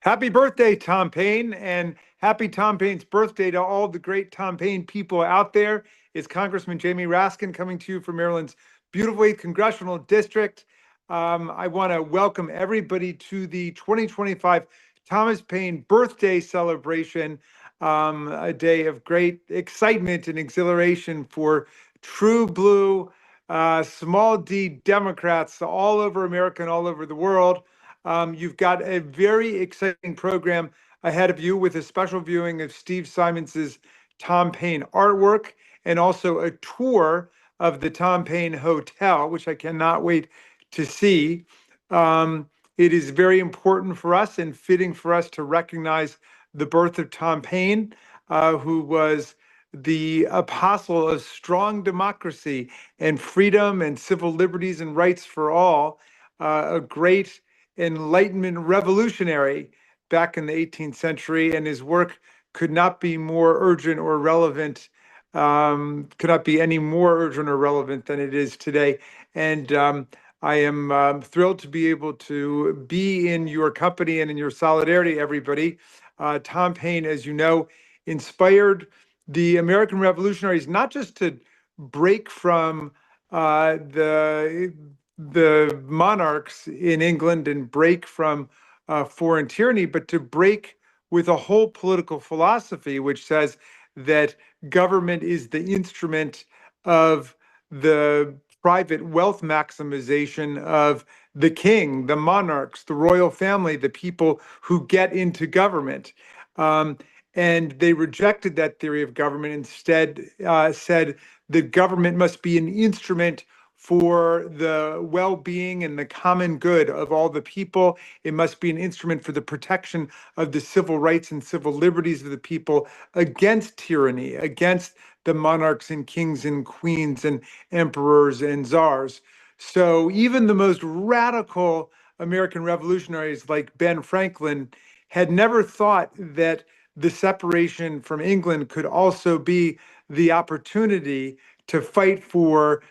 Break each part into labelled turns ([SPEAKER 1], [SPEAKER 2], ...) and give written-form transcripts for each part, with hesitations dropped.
[SPEAKER 1] Happy birthday, Tom Paine, and happy Tom Paine's birthday to all the great Tom Paine people out there. It's Congressman Jamie Raskin coming to you from Maryland's beautiful 8th Congressional District. I want to welcome everybody to the 2025 Thomas Paine birthday celebration, a day of great excitement and exhilaration for true blue, small d Democrats all over America and all over the world. You've got a very exciting program ahead of you with a special viewing of Steve Simons's Tom Paine artwork and also a tour of the Tom Paine Hotel, which I cannot wait to see. It is very important for us and fitting for us to recognize the birth of Tom Paine, who was the apostle of strong democracy and freedom and civil liberties and rights for all, a great Enlightenment revolutionary back in the 18th century, and his work could not be more urgent or relevant, could not be any more urgent or relevant than it is today. And I am thrilled to be able to be in your company and in your solidarity, everybody. Tom Paine, as you know, inspired the American revolutionaries not just to break from the monarchs in England and break from foreign tyranny, but to break with a whole political philosophy which says that government is the instrument of the private wealth maximization of the king, the monarchs, the royal family, the people who get into government. And they rejected that theory of government, instead said that government must be an instrument for the well-being and the common good of all the people. It must be an instrument for the protection of the civil rights and civil liberties of the people against tyranny, against the monarchs and kings and queens and emperors and czars. So even the most radical American revolutionaries like Ben Franklin had never thought that the separation from England could also be the opportunity to fight for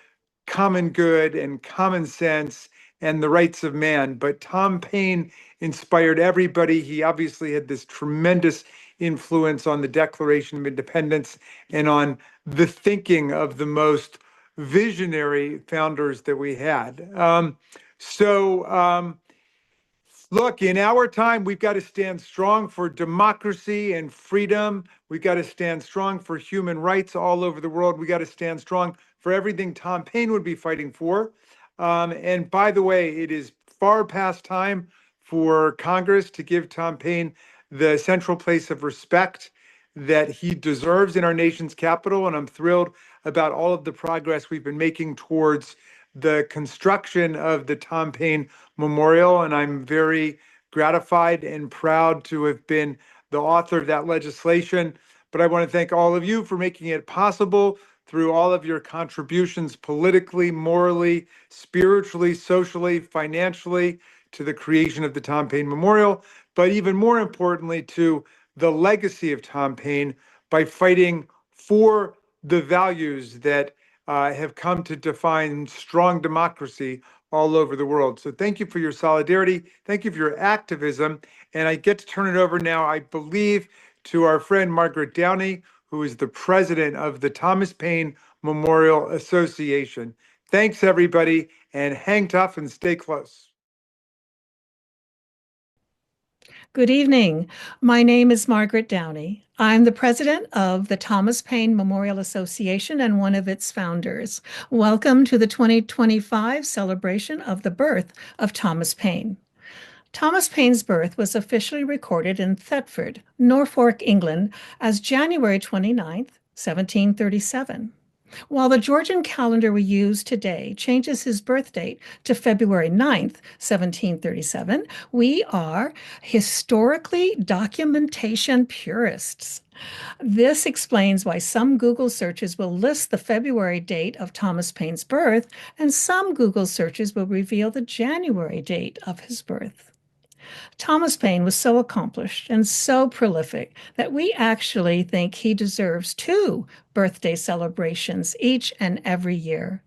[SPEAKER 1] common good and common sense and the rights of man. But Tom Paine inspired everybody. He obviously had this tremendous influence on the Declaration of Independence and on the thinking of the most visionary founders that we had. Look, in our time, we've got to stand strong for democracy and freedom. We've got to stand strong for human rights all over the world. We got to stand strong for everything Tom Paine would be fighting for. And by the way, it is far past time for Congress to give Tom Paine the central place of respect that he deserves in our nation's capital. And I'm thrilled about all of the progress we've been making towards the construction of the Tom Paine Memorial, and I'm very gratified and proud to have been the author of that legislation. But I want to thank all of you for making it possible through all of your contributions politically, morally, spiritually, socially, financially to the creation of the Tom Paine Memorial, but even more importantly to the legacy of Tom Paine by fighting for the values that have come to define strong democracy all over the world. So thank you for your solidarity. Thank you for your activism. And I get to turn it over now, I believe, to our friend Margaret Downey, who is the president of the Thomas Paine Memorial Association. Thanks, everybody, and hang tough and stay close.
[SPEAKER 2] Good evening. My name is Margaret Downey. I'm the president of the Thomas Paine Memorial Association and one of its founders. Welcome to the 2025 celebration of the birth of Thomas Paine. Thomas Paine's birth was officially recorded in Thetford, Norfolk, England, as January 29, 1737. While the Georgian calendar we use today changes his birth date to February 9th, 1737, we are historically documentation purists. This explains why some Google searches will list the February date of Thomas Paine's birth, and some Google searches will reveal the January date of his birth. Thomas Paine was so accomplished and so prolific that we actually think he deserves 2 birthday celebrations each and every year.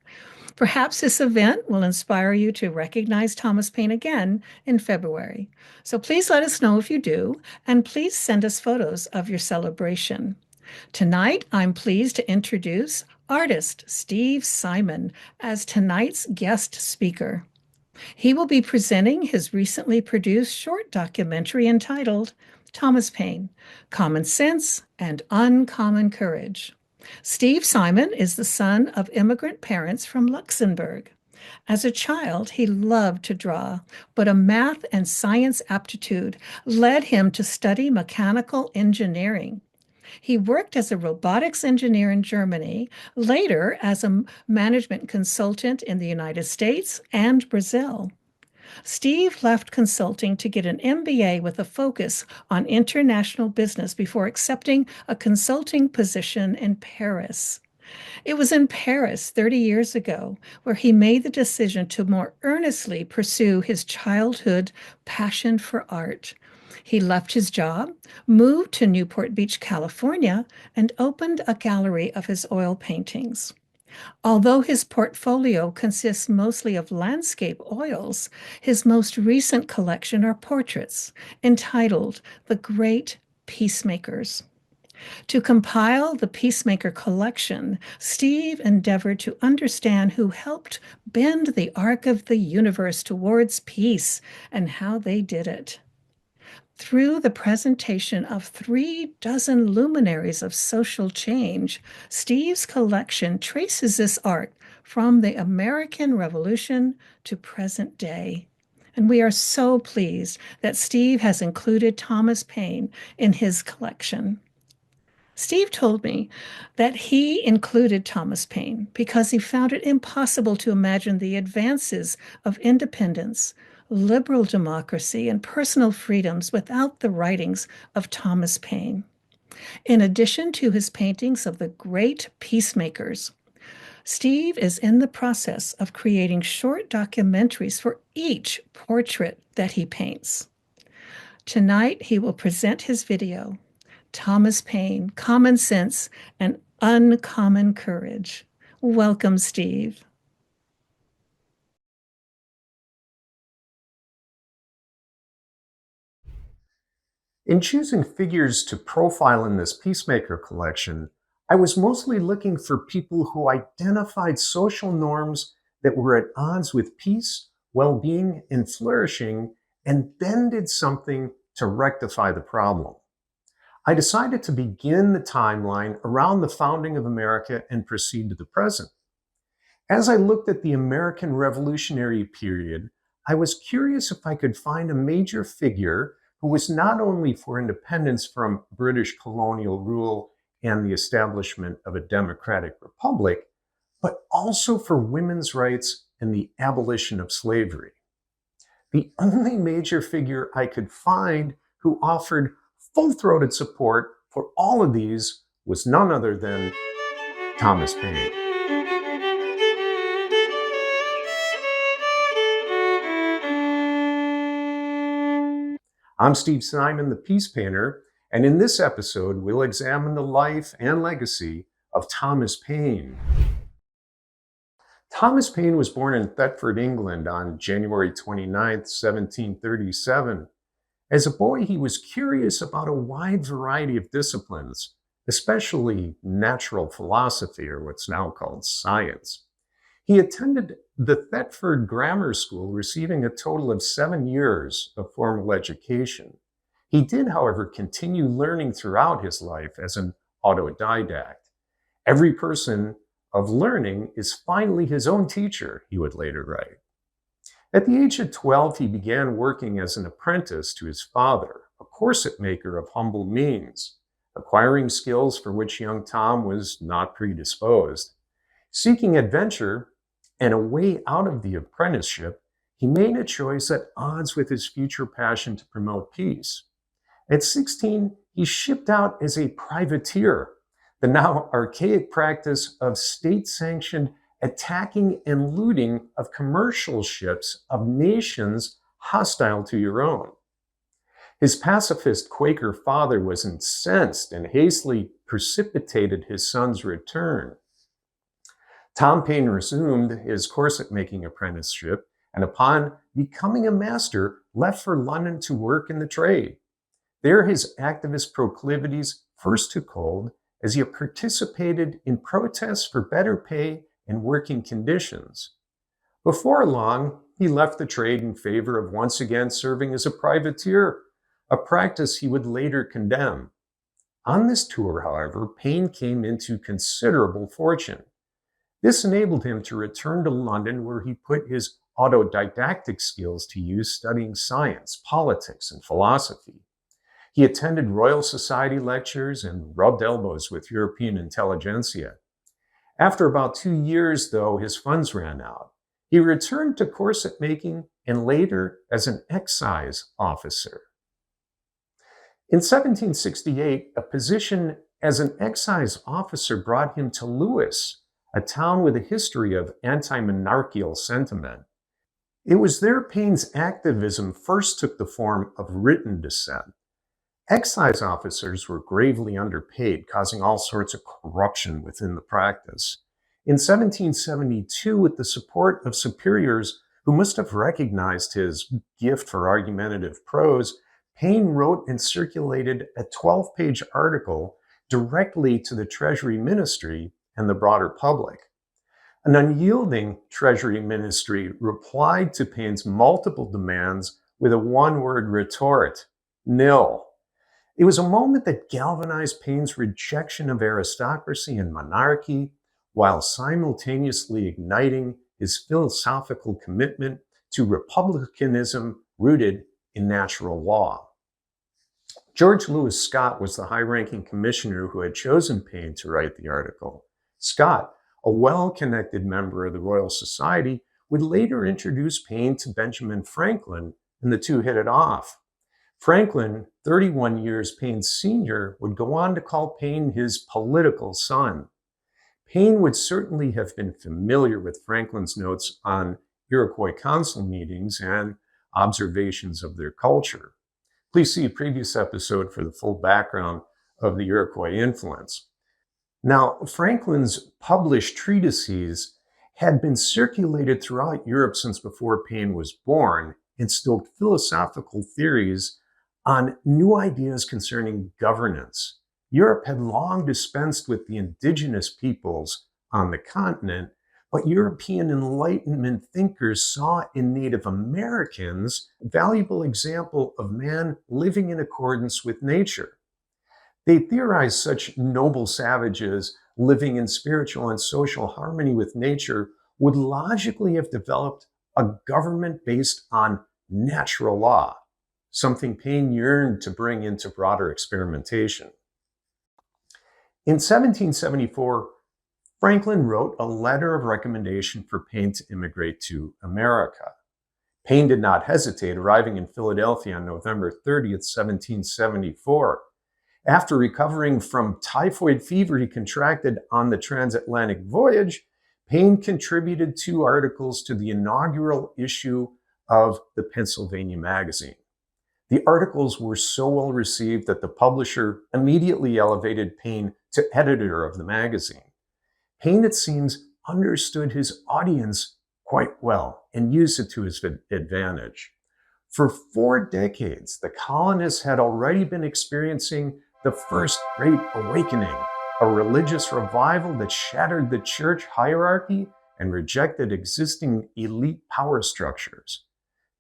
[SPEAKER 2] Perhaps this event will inspire you to recognize Thomas Paine again in February. So please let us know if you do, and please send us photos of your celebration. Tonight, I'm pleased to introduce artist Steve Simon as tonight's guest speaker. He will be presenting his recently produced short documentary entitled Thomas Paine, Common Sense and Uncommon Courage. Steve Simon is the son of immigrant parents from Luxembourg. As a child, he loved to draw, but a math and science aptitude led him to study mechanical engineering. He worked as a robotics engineer in Germany, later as a management consultant in the United States and Brazil. Steve left consulting to get an MBA with a focus on international business before accepting a consulting position in Paris. It was in Paris 30 years ago where he made the decision to more earnestly pursue his childhood passion for art. He left his job, moved to Newport Beach, California, and opened a gallery of his oil paintings. Although his portfolio consists mostly of landscape oils, his most recent collection are portraits entitled The Great Peacemakers. To compile the Peacemaker collection, Steve endeavored to understand who helped bend the arc of the universe towards peace and how they did it. Through the presentation of 36 luminaries of social change, Steve's collection traces this arc from the American Revolution to present day. And we are so pleased that Steve has included Thomas Paine in his collection. Steve told me that he included Thomas Paine because he found it impossible to imagine the advances of independence, liberal democracy, and personal freedoms without the writings of Thomas Paine. In addition to his paintings of the great peacemakers, Steve is in the process of creating short documentaries for each portrait that he paints. Tonight, he will present his video, Thomas Paine, Common Sense and Uncommon Courage. Welcome, Steve.
[SPEAKER 3] In choosing figures to profile in this Peacemaker collection, I was mostly looking for people who identified social norms that were at odds with peace, well-being, and flourishing, and then did something to rectify the problem. I decided to begin the timeline around the founding of America and proceed to the present. As I looked at the American Revolutionary period, I was curious if I could find a major figure who was not only for independence from British colonial rule and the establishment of a democratic republic, but also for women's rights and the abolition of slavery. The only major figure I could find who offered full-throated support for all of these was none other than Thomas Paine. I'm Steve Simon, the Peace Painter, and in this episode, we'll examine the life and legacy of Thomas Paine. Thomas Paine was born in Thetford, England on January 29, 1737. As a boy, he was curious about a wide variety of disciplines, especially natural philosophy, or what's now called science. He attended the Thetford Grammar School, receiving a total of 7 years of formal education. He did, however, continue learning throughout his life as an autodidact. Every person of learning is finally his own teacher, he would later write. At the age of 12, he began working as an apprentice to his father, a corset maker of humble means, acquiring skills for which young Tom was not predisposed. Seeking adventure and a way out of the apprenticeship, he made a choice at odds with his future passion to promote peace. At 16, he shipped out as a privateer, the now archaic practice of state-sanctioned attacking and looting of commercial ships of nations hostile to your own. His pacifist Quaker father was incensed and hastily precipitated his son's return. Tom Paine resumed his corset-making apprenticeship and upon becoming a master, left for London to work in the trade. There his activist proclivities first took hold as he participated in protests for better pay and working conditions. Before long, he left the trade in favor of once again serving as a privateer, a practice he would later condemn. On this tour, however, Paine came into considerable fortune. This enabled him to return to London, where he put his autodidactic skills to use studying science, politics, and philosophy. He attended Royal Society lectures and rubbed elbows with European intelligentsia. After about 2 years, though, his funds ran out. He returned to corset making and later as an excise officer. In 1768, a position as an excise officer brought him to Lewis, a town with a history of anti-monarchical sentiment. It was there Paine's activism first took the form of written dissent. Excise officers were gravely underpaid, causing all sorts of corruption within the practice. In 1772, with the support of superiors who must have recognized his gift for argumentative prose, Paine wrote and circulated a 12-page article directly to the Treasury Ministry and the broader public. An unyielding Treasury Ministry replied to Paine's multiple demands with a one-word retort: nil. It was a moment that galvanized Paine's rejection of aristocracy and monarchy, while simultaneously igniting his philosophical commitment to republicanism rooted in natural law. George Lewis Scott was the high-ranking commissioner who had chosen Paine to write the article. Scott, a well-connected member of the Royal Society, would later introduce Paine to Benjamin Franklin, and the two hit it off. Franklin, 31 years Paine's senior, would go on to call Paine his political son. Paine would certainly have been familiar with Franklin's notes on Iroquois council meetings and observations of their culture. Please see a previous episode for the full background of the Iroquois influence. Now, Franklin's published treatises had been circulated throughout Europe since before Paine was born, instilled philosophical theories on new ideas concerning governance. Europe had long dispensed with the indigenous peoples on the continent, but European Enlightenment thinkers saw in Native Americans a valuable example of man living in accordance with nature. They theorized such noble savages living in spiritual and social harmony with nature would logically have developed a government based on natural law, something Paine yearned to bring into broader experimentation. In 1774, Franklin wrote a letter of recommendation for Paine to immigrate to America. Paine did not hesitate, arriving in Philadelphia on November 30th, 1774. After recovering from typhoid fever he contracted on the transatlantic voyage, Paine contributed 2 articles to the inaugural issue of the Pennsylvania Magazine. The articles were so well received that the publisher immediately elevated Paine to editor of the magazine. Paine, it seems, understood his audience quite well and used it to his advantage. For 4 decades, the colonists had already been experiencing the First Great Awakening, a religious revival that shattered the church hierarchy and rejected existing elite power structures.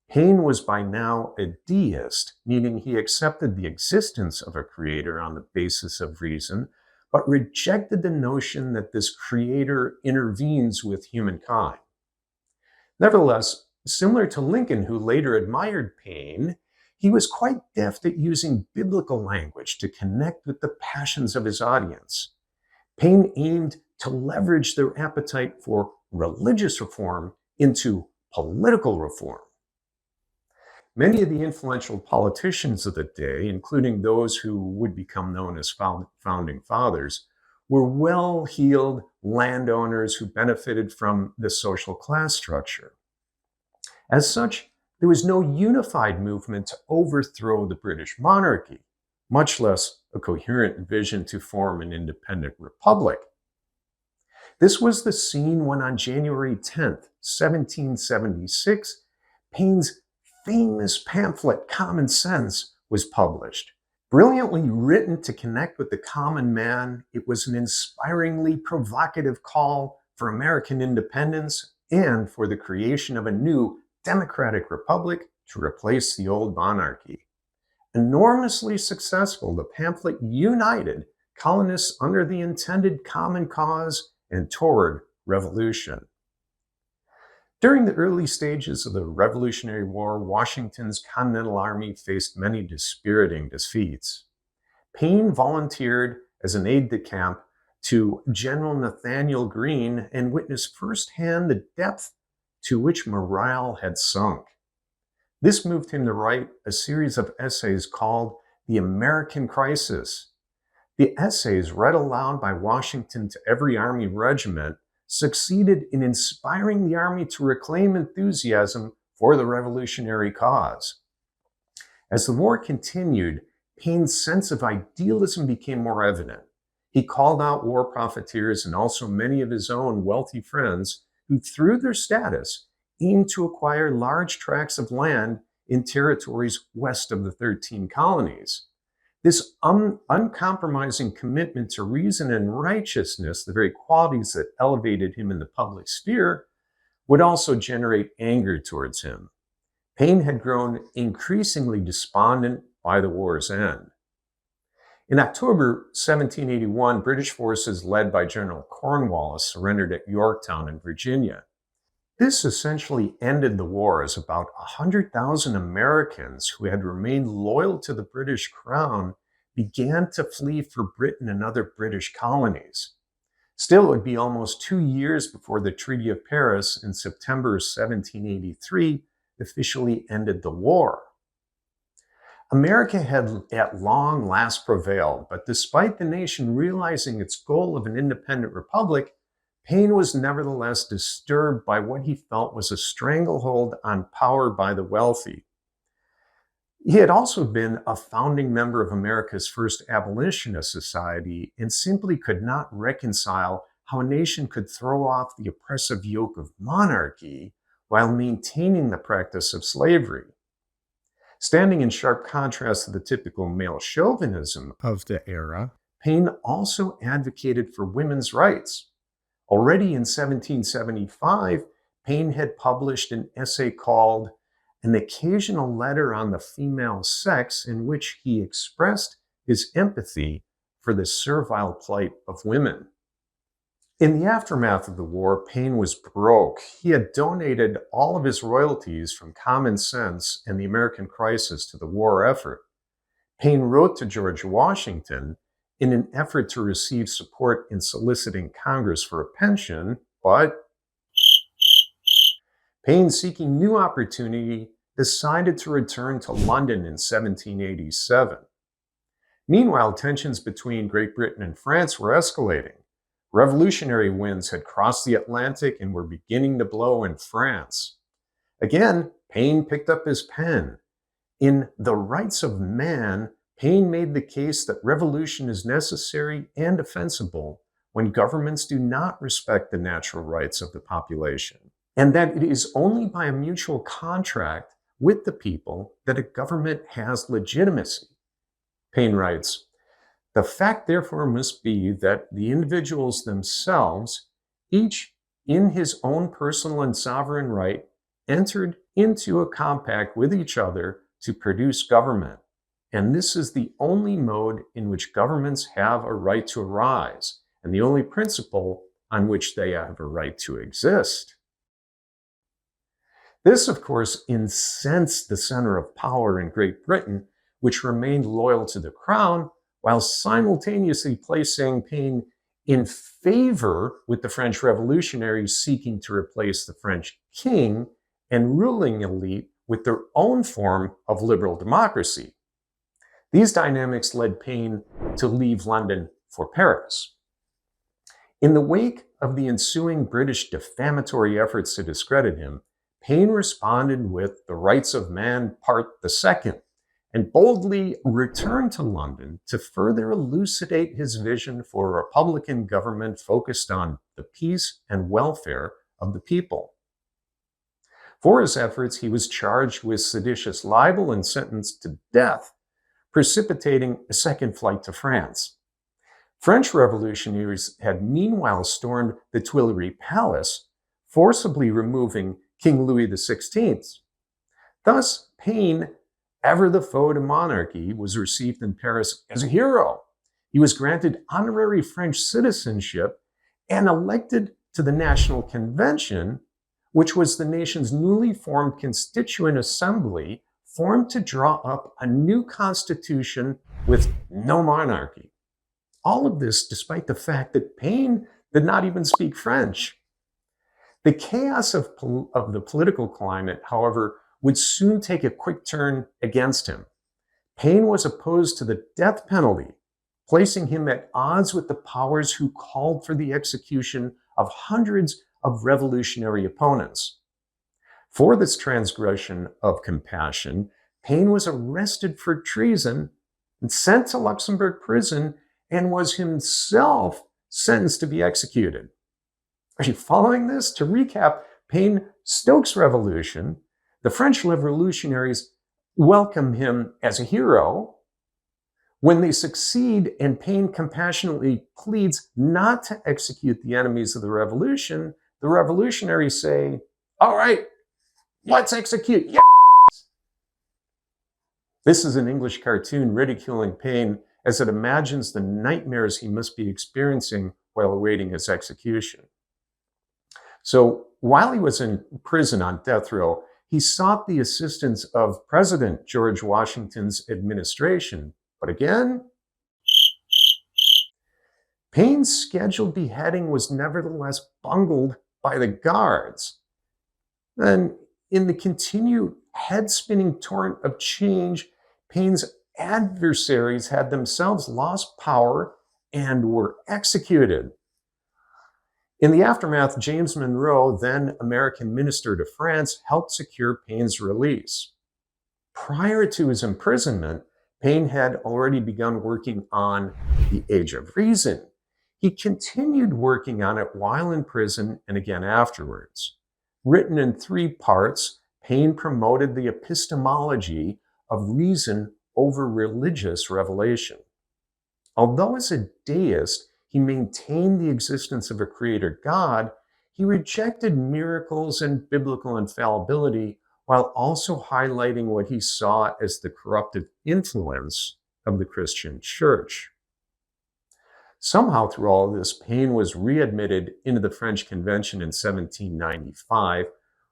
[SPEAKER 3] Paine was by now a deist, meaning he accepted the existence of a creator on the basis of reason, but rejected the notion that this creator intervenes with humankind. Nevertheless, similar to Lincoln, who later admired Paine, he was quite deft at using biblical language to connect with the passions of his audience. Paine aimed to leverage their appetite for religious reform into political reform. Many of the influential politicians of the day, including those who would become known as founding fathers, were well-heeled landowners who benefited from the social class structure. As such, there was no unified movement to overthrow the British monarchy, much less a coherent vision to form an independent republic. This was the scene when on January 10th, 1776, Paine's famous pamphlet, Common Sense, was published. Brilliantly written to connect with the common man, it was an inspiringly provocative call for American independence and for the creation of a new democratic republic to replace the old monarchy. Enormously successful, the pamphlet united colonists under the intended common cause and toward revolution. During the early stages of the Revolutionary War, Washington's Continental Army faced many dispiriting defeats. Paine volunteered as an aide-de-camp to General Nathanael Greene and witnessed firsthand the depth to which morale had sunk. This moved him to write a series of essays called The American Crisis. The essays, read aloud by Washington to every Army regiment, succeeded in inspiring the Army to reclaim enthusiasm for the revolutionary cause. As the war continued, Paine's sense of idealism became more evident. He called out war profiteers and also many of his own wealthy friends who, through their status, aimed to acquire large tracts of land in territories west of the 13 colonies. This uncompromising commitment to reason and righteousness, the very qualities that elevated him in the public sphere, would also generate anger towards him. Paine had grown increasingly despondent by the war's end. In October 1781, British forces led by General Cornwallis surrendered at Yorktown in Virginia. This essentially ended the war as about 100,000 Americans who had remained loyal to the British Crown began to flee for Britain and other British colonies. Still, it would be almost 2 years before the Treaty of Paris in September 1783 officially ended the war. America had at long last prevailed, but despite the nation realizing its goal of an independent republic, Paine was nevertheless disturbed by what he felt was a stranglehold on power by the wealthy. He had also been a founding member of America's first abolitionist society and simply could not reconcile how a nation could throw off the oppressive yoke of monarchy while maintaining the practice of slavery. Standing in sharp contrast to the typical male chauvinism of the era, Paine also advocated for women's rights. Already in 1775, Paine had published an essay called An Occasional Letter on the Female Sex, in which he expressed his empathy for the servile plight of women. In the aftermath of the war, Paine was broke. He had donated all of his royalties from Common Sense and the American Crisis to the war effort. Paine wrote to George Washington in an effort to receive support in soliciting Congress for a pension, but Paine, seeking new opportunity, decided to return to London in 1787. Meanwhile, tensions between Great Britain and France were escalating. Revolutionary winds had crossed the Atlantic and were beginning to blow in France. Again, Paine picked up his pen. In The Rights of Man, Paine made the case that revolution is necessary and defensible when governments do not respect the natural rights of the population, and that it is only by a mutual contract with the people that a government has legitimacy. Paine writes, "The fact therefore must be that the individuals themselves, each in his own personal and sovereign right, entered into a compact with each other to produce government. And this is the only mode in which governments have a right to arise, and the only principle on which they have a right to exist." This, of course, incensed the center of power in Great Britain, which remained loyal to the crown, while simultaneously placing Paine in favor with the French revolutionaries seeking to replace the French king and ruling elite with their own form of liberal democracy. These dynamics led Paine to leave London for Paris. In the wake of the ensuing British defamatory efforts to discredit him, Paine responded with The Rights of Man, Part the Second, and boldly returned to London to further elucidate his vision for a republican government focused on the peace and welfare of the people. For his efforts, he was charged with seditious libel and sentenced to death, precipitating a second flight to France. French revolutionaries had meanwhile stormed the Tuileries Palace, forcibly removing King Louis XVI. Thus, Paine, ever the foe to monarchy, was received in Paris as a hero. He was granted honorary French citizenship and elected to the National Convention, which was the nation's newly formed constituent assembly, formed to draw up a new constitution with no monarchy. All of this despite the fact that Paine did not even speak French. The chaos of the political climate, however, would soon take a quick turn against him. Paine was opposed to the death penalty, placing him at odds with the powers who called for the execution of hundreds of revolutionary opponents. For this transgression of compassion, Paine was arrested for treason and sent to Luxembourg prison and was himself sentenced to be executed. Following this, to recap, Paine-Stokes Revolution, the French revolutionaries welcome him as a hero. When they succeed and Paine compassionately pleads not to execute the enemies of the revolutionaries say, "All right, let's execute." Yeah. This is an English cartoon ridiculing Paine as it imagines the nightmares he must be experiencing while awaiting his execution. So while he was in prison on death row, he sought the assistance of President George Washington's administration. But again, Paine's scheduled beheading was nevertheless bungled by the guards. And in the continued head-spinning torrent of change, Paine's adversaries had themselves lost power and were executed. In the aftermath, James Monroe, then American minister to France, helped secure Paine's release. Prior to his imprisonment, Paine had already begun working on The Age of Reason. He continued working on it while in prison and again afterwards. Written in 3 parts, Paine promoted the epistemology of reason over religious revelation. Although as a deist, he maintained the existence of a creator God, he rejected miracles and biblical infallibility while also highlighting what he saw as the corruptive influence of the Christian church. Somehow through all of this, Paine was readmitted into the French Convention in 1795,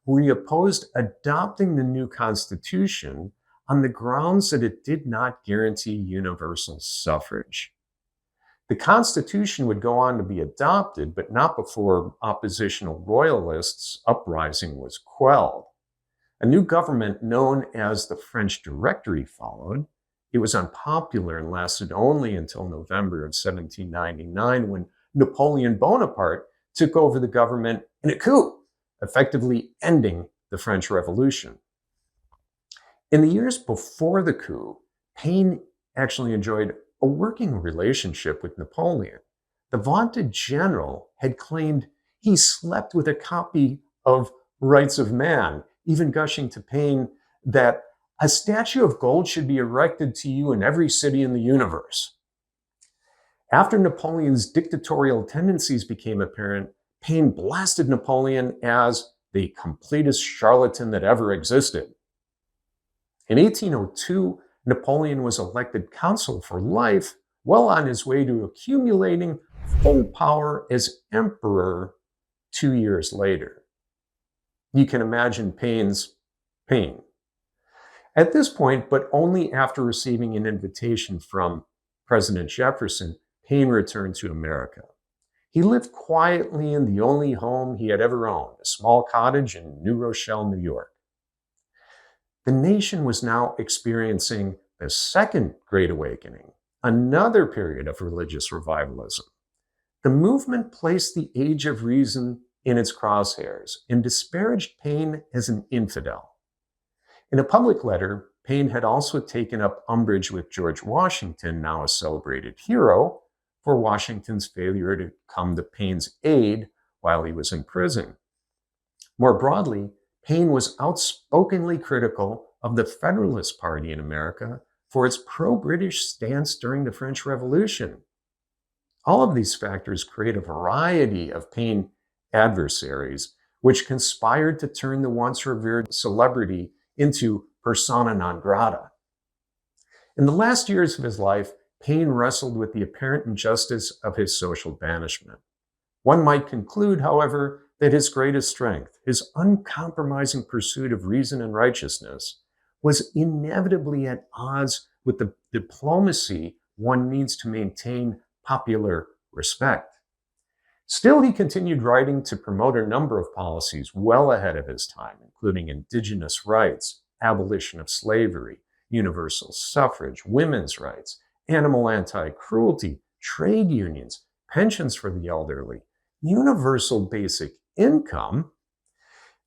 [SPEAKER 3] where he opposed adopting the new constitution on the grounds that it did not guarantee universal suffrage. The Constitution would go on to be adopted, but not before oppositional royalists' uprising was quelled. A new government known as the French Directory followed. It was unpopular and lasted only until November of 1799, when Napoleon Bonaparte took over the government in a coup, effectively ending the French Revolution. In the years before the coup, Paine actually enjoyed a working relationship with Napoleon. The vaunted general had claimed he slept with a copy of Rights of Man, even gushing to Paine that a statue of gold should be erected to you in every city in the universe. After Napoleon's dictatorial tendencies became apparent, Paine blasted Napoleon as the completest charlatan that ever existed. In 1802, Napoleon was elected consul for life, well on his way to accumulating full power as emperor 2 years later. You can imagine Paine's pain. At this point, but only after receiving an invitation from President Jefferson, Paine returned to America. He lived quietly in the only home he had ever owned, a small cottage in New Rochelle, New York. The nation was now experiencing the Second Great Awakening, another period of religious revivalism. The movement placed the Age of Reason in its crosshairs and disparaged Paine as an infidel. In a public letter, Paine had also taken up umbrage with George Washington, now a celebrated hero, for Washington's failure to come to Paine's aid while he was in prison. More broadly, Paine was outspokenly critical of the Federalist Party in America for its pro-British stance during the French Revolution. All of these factors create a variety of Paine adversaries, which conspired to turn the once revered celebrity into persona non grata. In the last years of his life, Paine wrestled with the apparent injustice of his social banishment. One might conclude, however, that his greatest strength, his uncompromising pursuit of reason and righteousness, was inevitably at odds with the diplomacy one needs to maintain popular respect. Still, he continued writing to promote a number of policies well ahead of his time, including indigenous rights, abolition of slavery, universal suffrage, women's rights, animal anti-cruelty, trade unions, pensions for the elderly, universal basic income,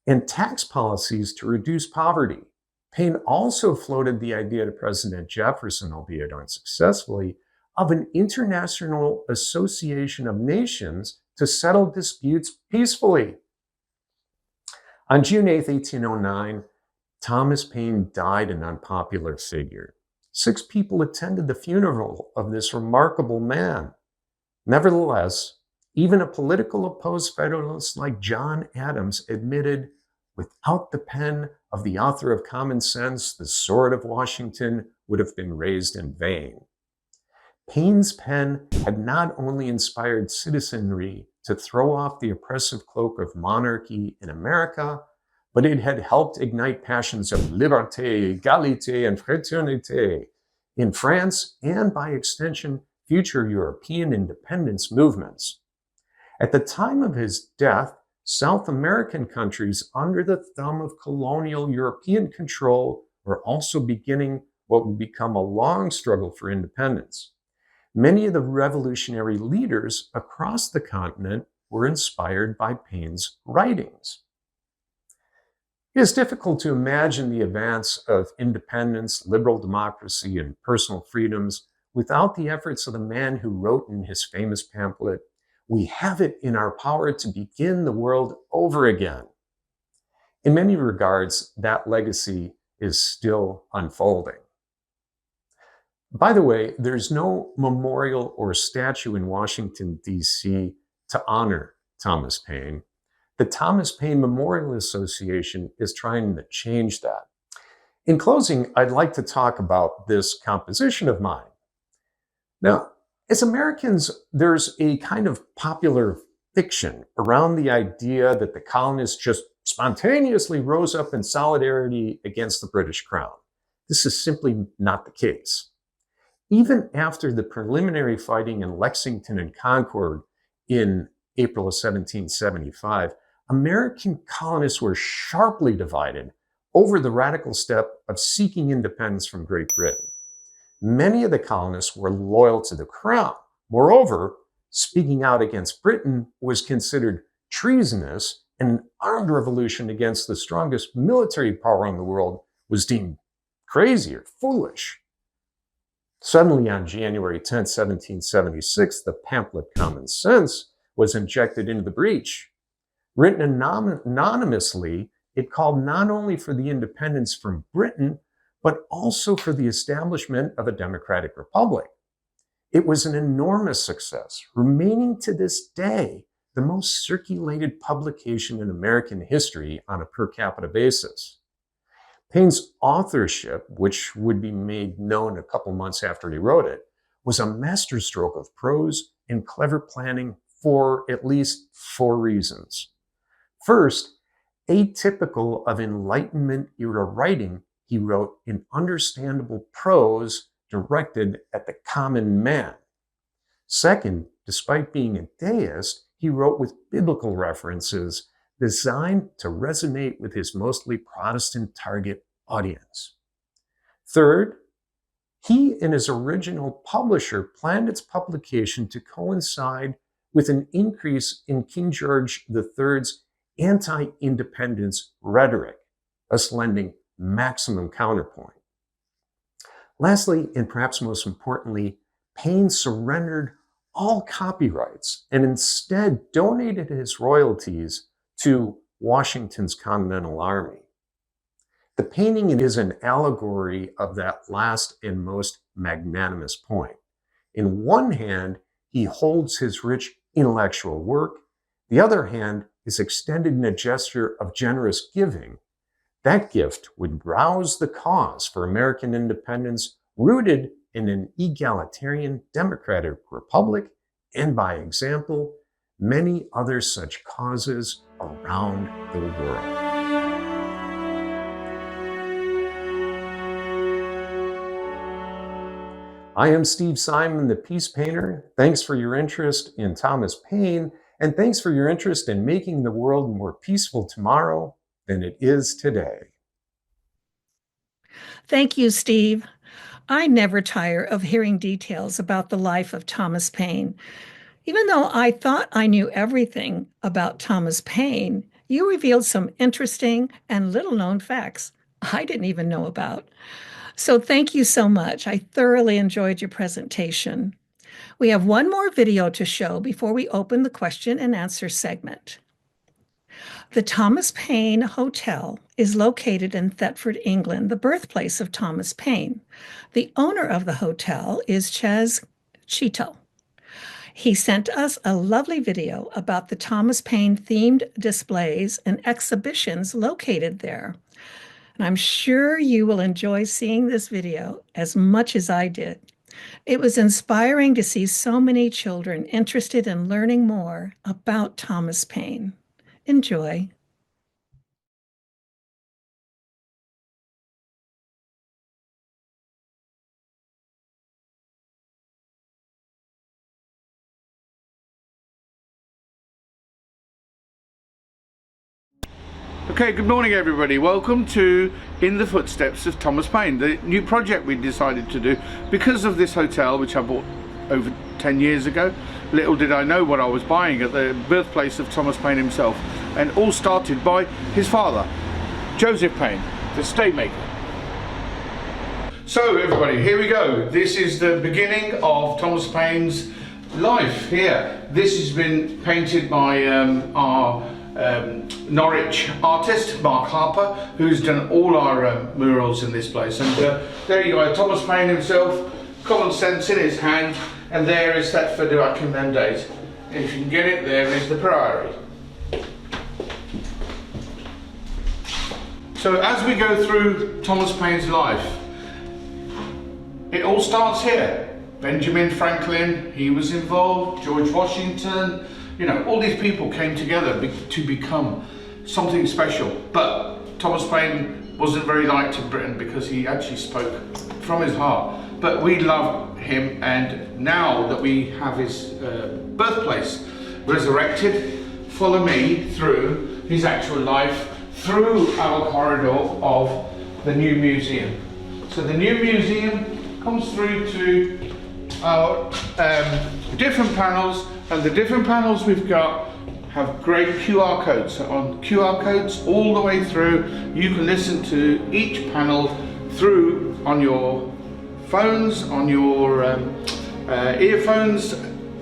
[SPEAKER 3] and tax policies to reduce poverty. Paine also floated the idea to President Jefferson, albeit unsuccessfully, of an international association of nations to settle disputes peacefully. On June 8, 1809, Thomas Paine died an unpopular figure. 6 people attended the funeral of this remarkable man. Nevertheless, even a political opposed Federalist like John Adams admitted, without the pen of the author of Common Sense, the sword of Washington would have been raised in vain. Paine's pen had not only inspired citizenry to throw off the oppressive cloak of monarchy in America, but it had helped ignite passions of liberté, égalité, and fraternité in France and, by extension, future European independence movements. At the time of his death, South American countries under the thumb of colonial European control were also beginning what would become a long struggle for independence. Many of the revolutionary leaders across the continent were inspired by Paine's writings. It is difficult to imagine the advance of independence, liberal democracy, and personal freedoms without the efforts of the man who wrote in his famous pamphlet, "We have it in our power to begin the world over again." In many regards, that legacy is still unfolding. By the way, there's no memorial or statue in Washington, D.C. to honor Thomas Paine. The Thomas Paine Memorial Association is trying to change that. In closing, I'd like to talk about this composition of mine. Now, as Americans, there's a kind of popular fiction around the idea that the colonists just spontaneously rose up in solidarity against the British Crown. This is simply not the case. Even after the preliminary fighting in Lexington and Concord in April of 1775, American colonists were sharply divided over the radical step of seeking independence from Great Britain. Many of the colonists were loyal to the crown. Moreover, speaking out against Britain was considered treasonous, and an armed revolution against the strongest military power in the world was deemed crazy or foolish. Suddenly, on January 10, 1776, the pamphlet Common Sense was injected into the breach. Written anonymously, it called not only for the independence from Britain, but also for the establishment of a democratic republic. It was an enormous success, remaining to this day the most circulated publication in American history on a per capita basis. Paine's authorship, which would be made known a couple months after he wrote it, was a masterstroke of prose and clever planning for at least 4 reasons. First, atypical of Enlightenment-era writing, he wrote in understandable prose directed at the common man. Second, despite being a deist, he wrote with biblical references designed to resonate with his mostly Protestant target audience. Third, he and his original publisher planned its publication to coincide with an increase in King George III's anti-independence rhetoric, thus lending maximum counterpoint. Lastly, and perhaps most importantly, Paine surrendered all copyrights and instead donated his royalties to Washington's Continental Army. The painting is an allegory of that last and most magnanimous point. In one hand, he holds his rich intellectual work. The other hand is extended in a gesture of generous giving. That gift would rouse the cause for American independence, rooted in an egalitarian democratic republic, and by example, many other such causes around the world. I am Steve Simon, the Peace Painter. Thanks for your interest in Thomas Paine, and thanks for your interest in making the world more peaceful tomorrow than it is today.
[SPEAKER 2] Thank you, Steve. I never tire of hearing details about the life of Thomas Paine. Even though I thought I knew everything about Thomas Paine, you revealed some interesting and little-known facts I didn't even know about. So thank you so much. I thoroughly enjoyed your presentation. We have one more video to show before we open the question and answer segment. The Thomas Paine Hotel is located in Thetford, England, the birthplace of Thomas Paine. The owner of the hotel is Gez Chetal. He sent us a lovely video about the Thomas Paine-themed displays and exhibitions located there. And I'm sure you will enjoy seeing this video as much as I did. It was inspiring to see so many children interested in learning more about Thomas Paine. Enjoy.
[SPEAKER 4] Okay, good morning everybody. Welcome to In the Footsteps of Thomas Paine, the new project we decided to do because of this hotel which I bought over 10 years ago. Little did I know what I was buying at the birthplace of Thomas Paine himself, and all started by his father, Joseph Paine, the stay maker. So everybody, here we go. This is the beginning of Thomas Paine's life here. This has been painted by our Norwich artist, Mark Harper, who's done all our murals in this place. And there you go, Thomas Paine himself, common sense in his hand, and there is Thetford back in them days. If you can get it, there is the Priory. So as we go through Thomas Paine's life, it all starts here. Benjamin Franklin, he was involved, George Washington, you know, all these people came together to become something special. But Thomas Paine wasn't very liked in Britain because he actually spoke from his heart. But we love him, and now that we have his birthplace resurrected, follow me through his actual life, through our corridor of the new museum. So the new museum comes through to our different panels, and the different panels we've got have great QR codes. So on QR codes all the way through, you can listen to each panel through on your phones, on your earphones,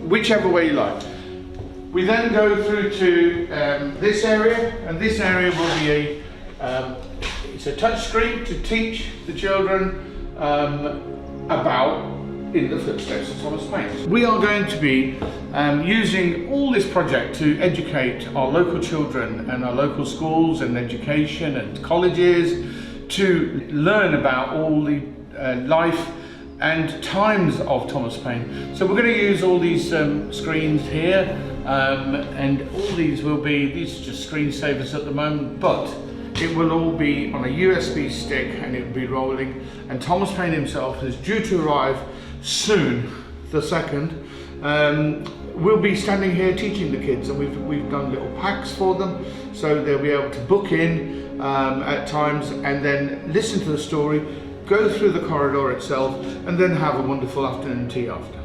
[SPEAKER 4] whichever way you like. We then go through to this area, and this area will be it's a touch screen to teach the children about In the Footsteps of Thomas Paine. We are going to be using all this project to educate our local children and our local schools and education and colleges to learn about all the life and times of Thomas Paine. So we're going to use all these screens here, and all these will be, these are just screensavers at the moment, but it will all be on a USB stick and it will be rolling, and Thomas Paine himself is due to arrive soon, the 2nd. We'll be standing here teaching the kids, and we've done little packs for them, so they'll be able to book in at times and then listen to the story, go through the corridor itself, and then have a wonderful afternoon tea after.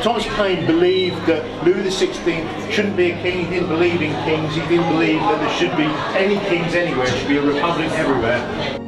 [SPEAKER 5] Thomas Paine believed that Louis XVI shouldn't be a king. He didn't believe in kings. He didn't believe that there should be any kings anywhere. There should be a republic everywhere.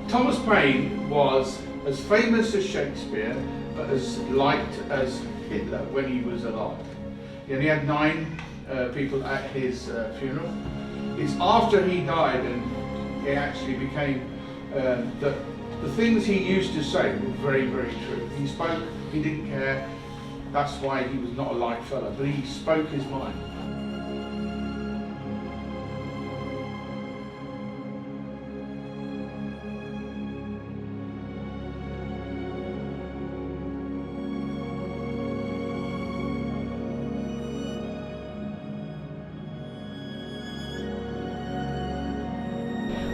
[SPEAKER 4] Thomas Paine was as famous as Shakespeare, but as liked as Hitler when he was alive. He only had 9 people at his funeral. It's after he died and it actually became that the things he used to say were very, very true. He spoke, he didn't care. That's why he was not a liked fellow, but he spoke his mind.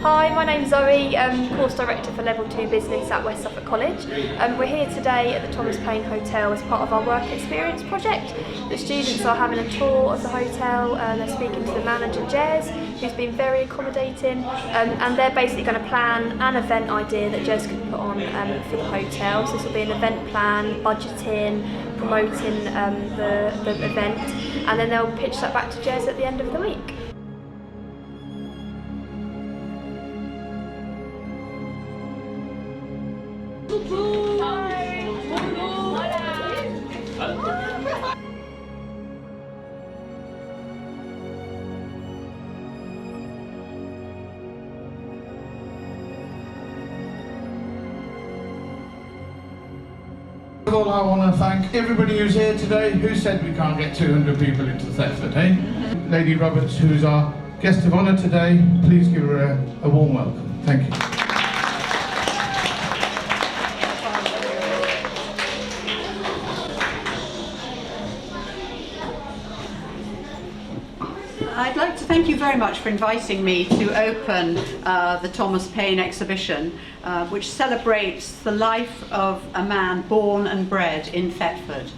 [SPEAKER 6] Hi, my name's Zoe, Course Director for Level 2 Business at West Suffolk College. We're here today at the Thomas Paine Hotel as part of our work experience project. The students are having a tour of the hotel, they're speaking to the manager Gez, who's been very accommodating, and they're basically going to plan an event idea that Gez can put on for the hotel. So this will be an event plan, budgeting, promoting the event, and then they'll pitch that back to Gez at the end of the week.
[SPEAKER 4] First of all, I want to thank everybody who's here today. Who said we can't get 200 people into Thetford, eh? Lady Roberts, who's our guest of honour today, please give her a warm welcome. Thank you.
[SPEAKER 7] I'd like to thank you very much for inviting me to open the Thomas Paine exhibition, which celebrates the life of a man born and bred in Thetford.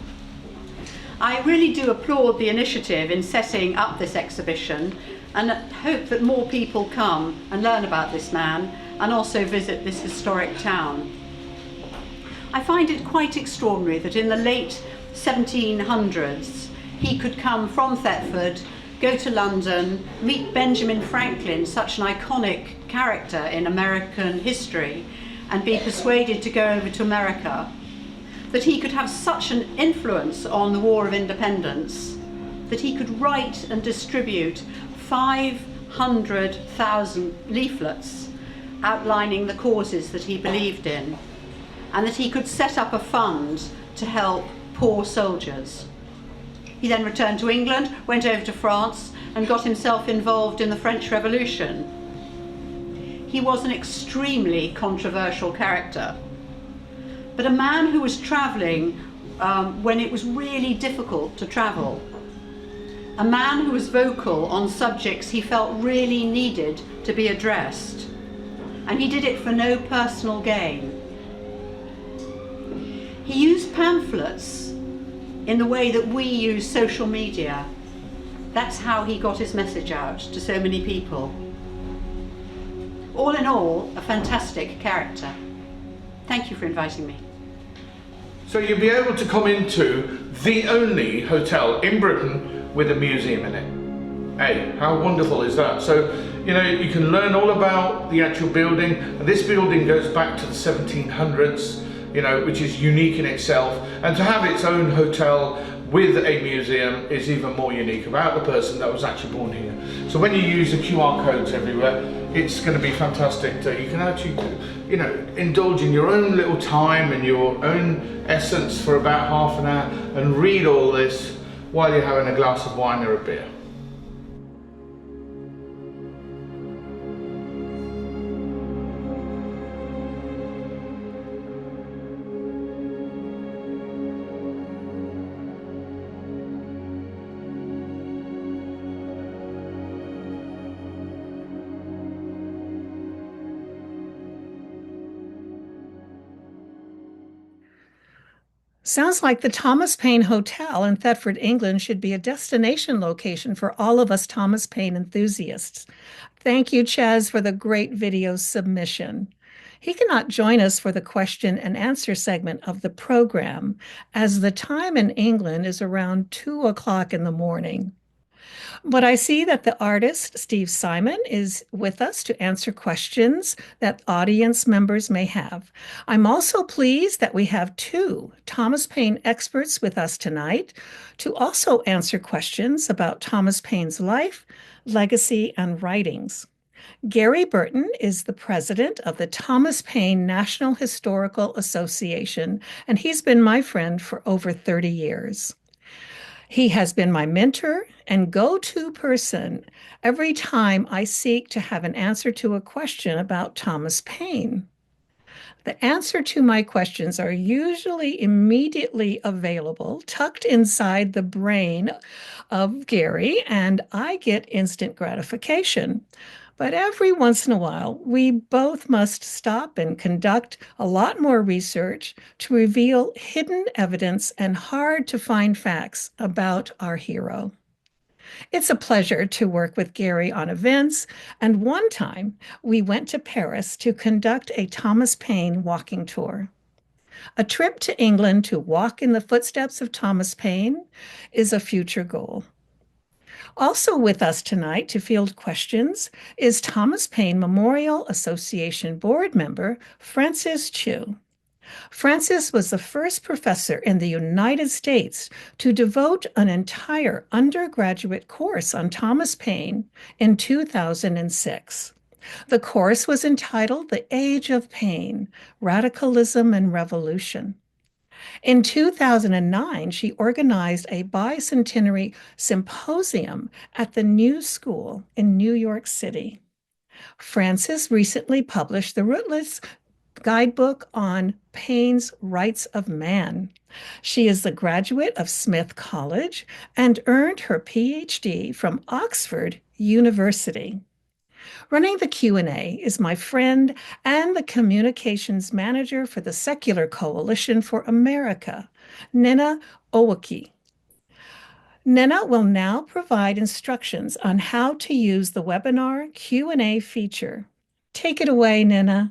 [SPEAKER 7] I really do applaud the initiative in setting up this exhibition and hope that more people come and learn about this man and also visit this historic town. I find it quite extraordinary that in the late 1700s he could come from Thetford, go to London, meet Benjamin Franklin, such an iconic character in American history, and be persuaded to go over to America, that he could have such an influence on the War of Independence, that he could write and distribute 500,000 leaflets outlining the causes that he believed in, and that he could set up a fund to help poor soldiers. He then returned to England, went over to France, and got himself involved in the French Revolution. He was an extremely controversial character, but a man who was travelling when it was really difficult to travel. A man who was vocal on subjects he felt really needed to be addressed, and he did it for no personal gain. He used pamphlets in the way that we use social media. That's how he got his message out to so many people. All in all, a fantastic character. Thank you for inviting me.
[SPEAKER 4] So you'll be able to come into the only hotel in Britain with a museum in it. Hey, how wonderful is that? So, you know, you can learn all about the actual building. And this building goes back to the 1700s, you know, which is unique in itself. And to have its own hotel with a museum is even more unique about the person that was actually born here. So when you use the QR codes everywhere, it's going to be fantastic. You can actually, you know, indulge in your own little time and your own essence for about half an hour and read all this while you're having a glass of wine or a beer.
[SPEAKER 2] Sounds like the Thomas Paine Hotel in Thetford, England should be a destination location for all of us Thomas Paine enthusiasts. Thank you, Gez, for the great video submission. He cannot join us for the question and answer segment of the program, as the time in England is around 2 o'clock in the morning. But I see that the artist, Steve Simon, is with us to answer questions that audience members may have. I'm also pleased that we have two Thomas Paine experts with us tonight to also answer questions about Thomas Paine's life, legacy, and writings. Gary Berton is the president of the Thomas Paine National Historical Association, and he's been my friend for over 30 years. He has been my mentor and go-to person every time I seek to have an answer to a question about Thomas Paine. The answer to my questions are usually immediately available, tucked inside the brain of Gary, and I get instant gratification. But every once in a while, we both must stop and conduct a lot more research to reveal hidden evidence and hard to find facts about our hero. It's a pleasure to work with Gary on events, and one time we went to Paris to conduct a Thomas Paine walking tour. A trip to England to walk in the footsteps of Thomas Paine is a future goal. Also with us tonight to field questions is Thomas Paine Memorial Association board member Frances Chiu. Frances was the first professor in the United States to devote an entire undergraduate course on Thomas Paine in 2006. The course was entitled The Age of Paine, Radicalism and Revolution. In 2009, she organized a bicentenary symposium at the New School in New York City. Frances recently published the Routledge Guidebook on Paine's Rights of Man. She is the graduate of Smith College and earned her PhD from Oxford University. Running the Q&A is my friend and the communications manager for the Secular Coalition for America, Nnenna Onwukwe. Nnenna will now provide instructions on how to use the webinar Q&A feature. Take it away, Nnenna.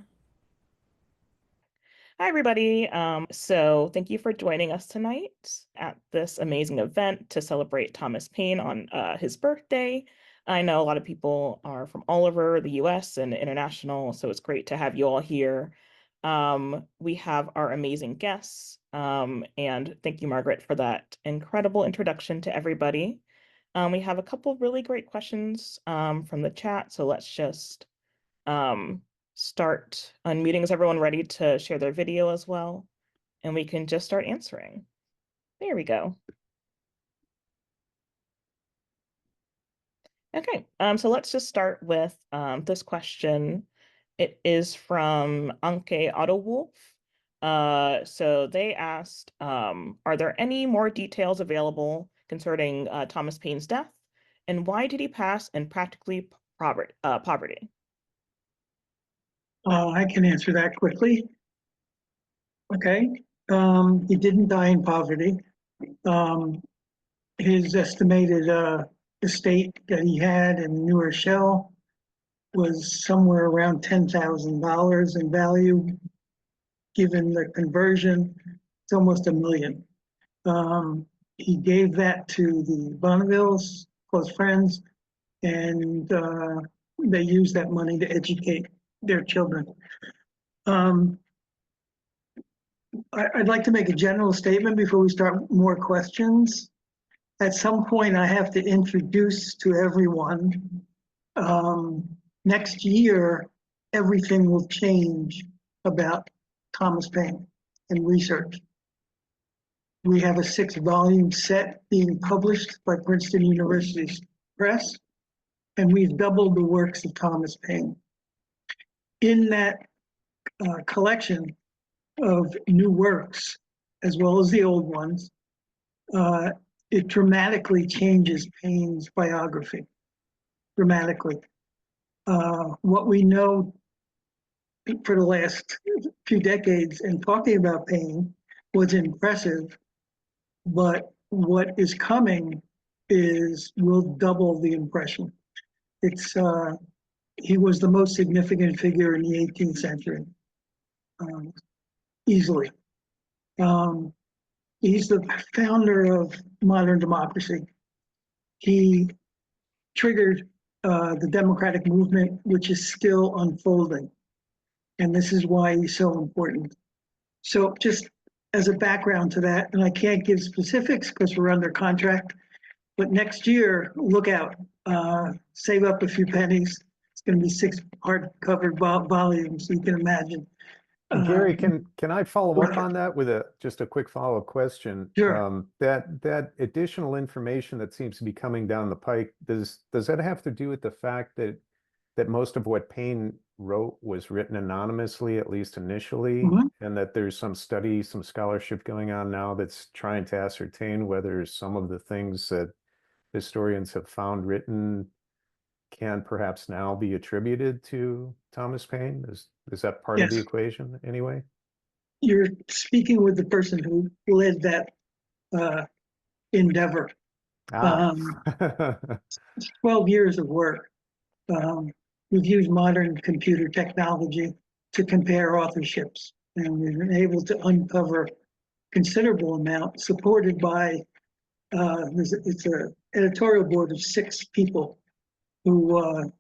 [SPEAKER 8] Hi, everybody. So thank you for joining us tonight at this amazing event to celebrate Thomas Paine on his birthday. I know a lot of people are from all over the US and international, so it's great to have you all here. We have our amazing guests, and thank you, Margaret, for that incredible introduction to everybody. We have a couple really great questions from the chat, so let's just start unmuting. Is everyone ready to share their video as well? And we can just start answering. There we go. Okay, so let's just start with this question. It is from Anke Otto-Wolf. So they asked, are there any more details available concerning Thomas Paine's death? And why did he pass in practically poverty?
[SPEAKER 9] I can answer that quickly. Okay, he didn't die in poverty. His estimated estate that he had in New Rochelle was somewhere around $10,000 in value. Given the conversion, it's almost $1 million. He gave that to the Bonnevilles, close friends, and they used that money to educate their children. I'd like to make a general statement before we start more questions. At some point, I have to introduce to everyone, next year, everything will change about Thomas Paine and research. We have a 6-volume set being published by Princeton University's Press, and we've doubled the works of Thomas Paine. In that collection of new works, as well as the old ones, it dramatically changes Paine's biography, dramatically. What we know for the last few decades in talking about Paine was impressive, but what is coming will double the impression. He was the most significant figure in the 18th century, easily. He's the founder of modern democracy. He triggered the democratic movement, which is still unfolding. And this is why he's so important. So just as a background to that, and I can't give specifics because we're under contract, but next year, look out, save up a few pennies. It's going to be 6 hardcover volumes, you can imagine.
[SPEAKER 3] Gary, can I follow up on that with just a quick follow-up question?
[SPEAKER 9] Sure.
[SPEAKER 3] That additional information that seems to be coming down the pike, does that have to do with the fact that most of what Paine wrote was written anonymously, at least initially, and that there's some study, some scholarship going on now that's trying to ascertain whether some of the things that historians have found written can perhaps now be attributed to Thomas Paine? Is that part of the equation anyway?
[SPEAKER 9] You're speaking with the person who led that endeavor. 12 years of work. We've used modern computer technology to compare authorships, and we've been able to uncover considerable amount supported by it's an editorial board of 6 people who are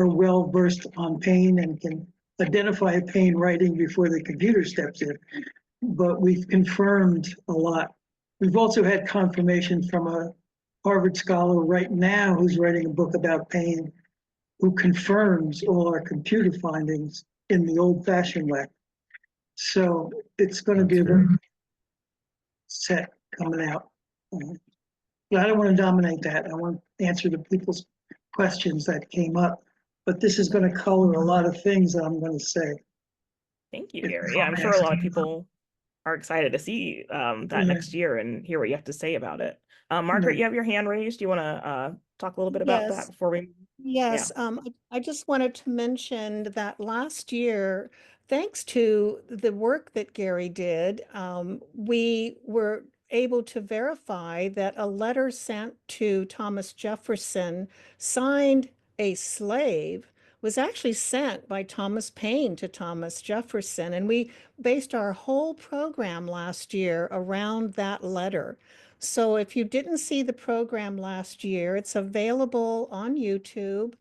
[SPEAKER 9] well versed on Paine and can identify Paine writing before the computer steps in. But we've confirmed a lot. We've also had confirmation from a Harvard scholar right now who's writing a book about Paine, who confirms all our computer findings in the old-fashioned way. So it's going to be a very set coming out. But I don't want to dominate that. I want to answer the people's questions that came up. But this is going to color a lot of things that I'm going to say.
[SPEAKER 8] Thank you, Gary. Yeah, I'm sure a lot of people are excited to see that next year and hear what you have to say about it. Margaret, you have your hand raised. Do you want to talk a little bit about that before we?
[SPEAKER 2] Yes, I just wanted to mention that last year, thanks to the work that Gary did, we were able to verify that a letter sent to Thomas Jefferson, signed a slave, was actually sent by Thomas Paine to Thomas Jefferson. And we based our whole program last year around that letter. So if you didn't see the program last year, it's available on YouTube,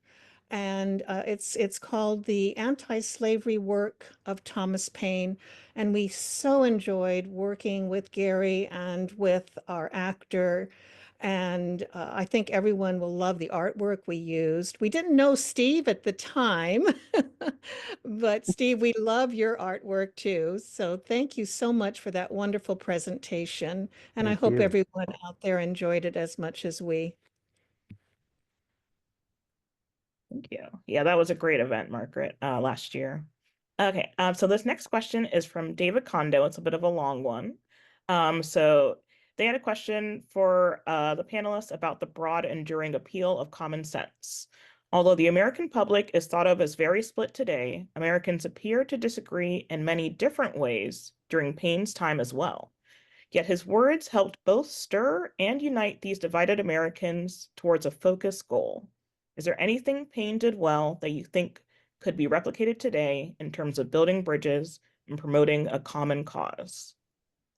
[SPEAKER 2] and it's called The Anti-Slavery Work of Thomas Paine. And we so enjoyed working with Gary and with our actor. And I think everyone will love the artwork we used. We didn't know Steve at the time, but Steve, we love your artwork too. So thank you so much for that wonderful presentation. And I hope everyone out there enjoyed it as much as we.
[SPEAKER 8] Thank you. Yeah, that was a great event, Margaret, last year. Okay, so this next question is from David Kondo. It's a bit of a long one. So they had a question for the panelists about the broad, enduring appeal of common sense. Although the American public is thought of as very split today, Americans appear to disagree in many different ways during Paine's time as well. Yet his words helped both stir and unite these divided Americans towards a focused goal. Is there anything Paine did well that you think could be replicated today in terms of building bridges and promoting a common cause?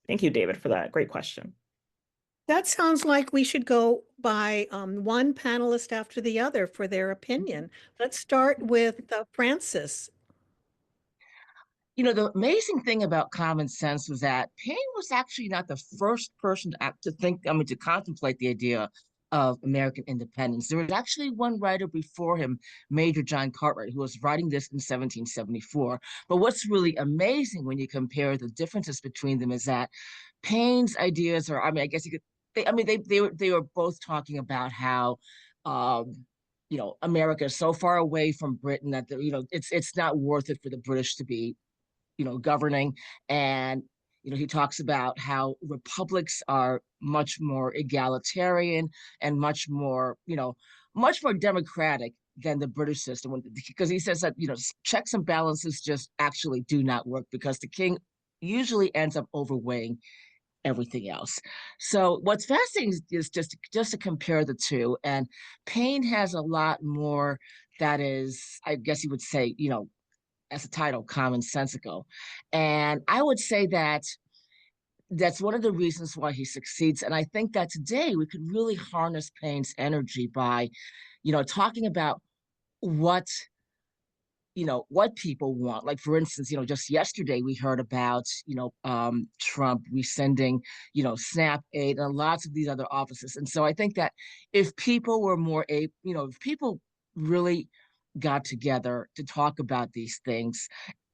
[SPEAKER 8] Thank you, David, for that great question.
[SPEAKER 2] That sounds like we should go by one panelist after the other for their opinion. Let's start with Frances.
[SPEAKER 10] You know, the amazing thing about common sense was that Paine was actually not the first person to contemplate the idea of American independence. There was actually one writer before him, Major John Cartwright, who was writing this in 1774. But what's really amazing when you compare the differences between them is that Paine's ideas are, I guess you could, they were both talking about how, America is so far away from Britain that, it's not worth it for the British to be, governing. And he talks about how republics are much more egalitarian and much more democratic than the British system, because he says that checks and balances just actually do not work, because the king usually ends up overweighing everything else. So what's fascinating is just to compare the two. And Paine has a lot more that is, I guess you would say, as a title, commonsensical. And I would say that that's one of the reasons why he succeeds. And I think that today we could really harness Paine's energy by, talking about what what people want. Like, for instance, just yesterday we heard about, Trump rescinding, SNAP aid and lots of these other offices. And so I think that if people were more able, if people really got together to talk about these things,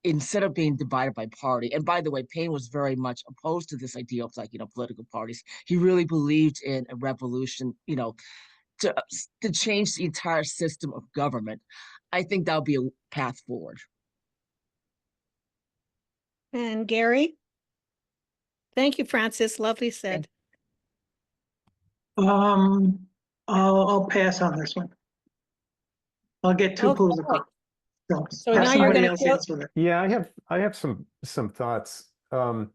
[SPEAKER 10] instead of being divided by party. And by the way, Paine was very much opposed to this idea of, like, political parties. He really believed in a revolution, to change the entire system of government. I think that'll be a path forward.
[SPEAKER 2] And Gary? Thank you, Frances. Lovely said.
[SPEAKER 9] I'll pass on this one. I'll get too
[SPEAKER 2] Okay.
[SPEAKER 9] political.
[SPEAKER 2] So now you're going to
[SPEAKER 9] answer that.
[SPEAKER 3] Yeah, I have some thoughts. And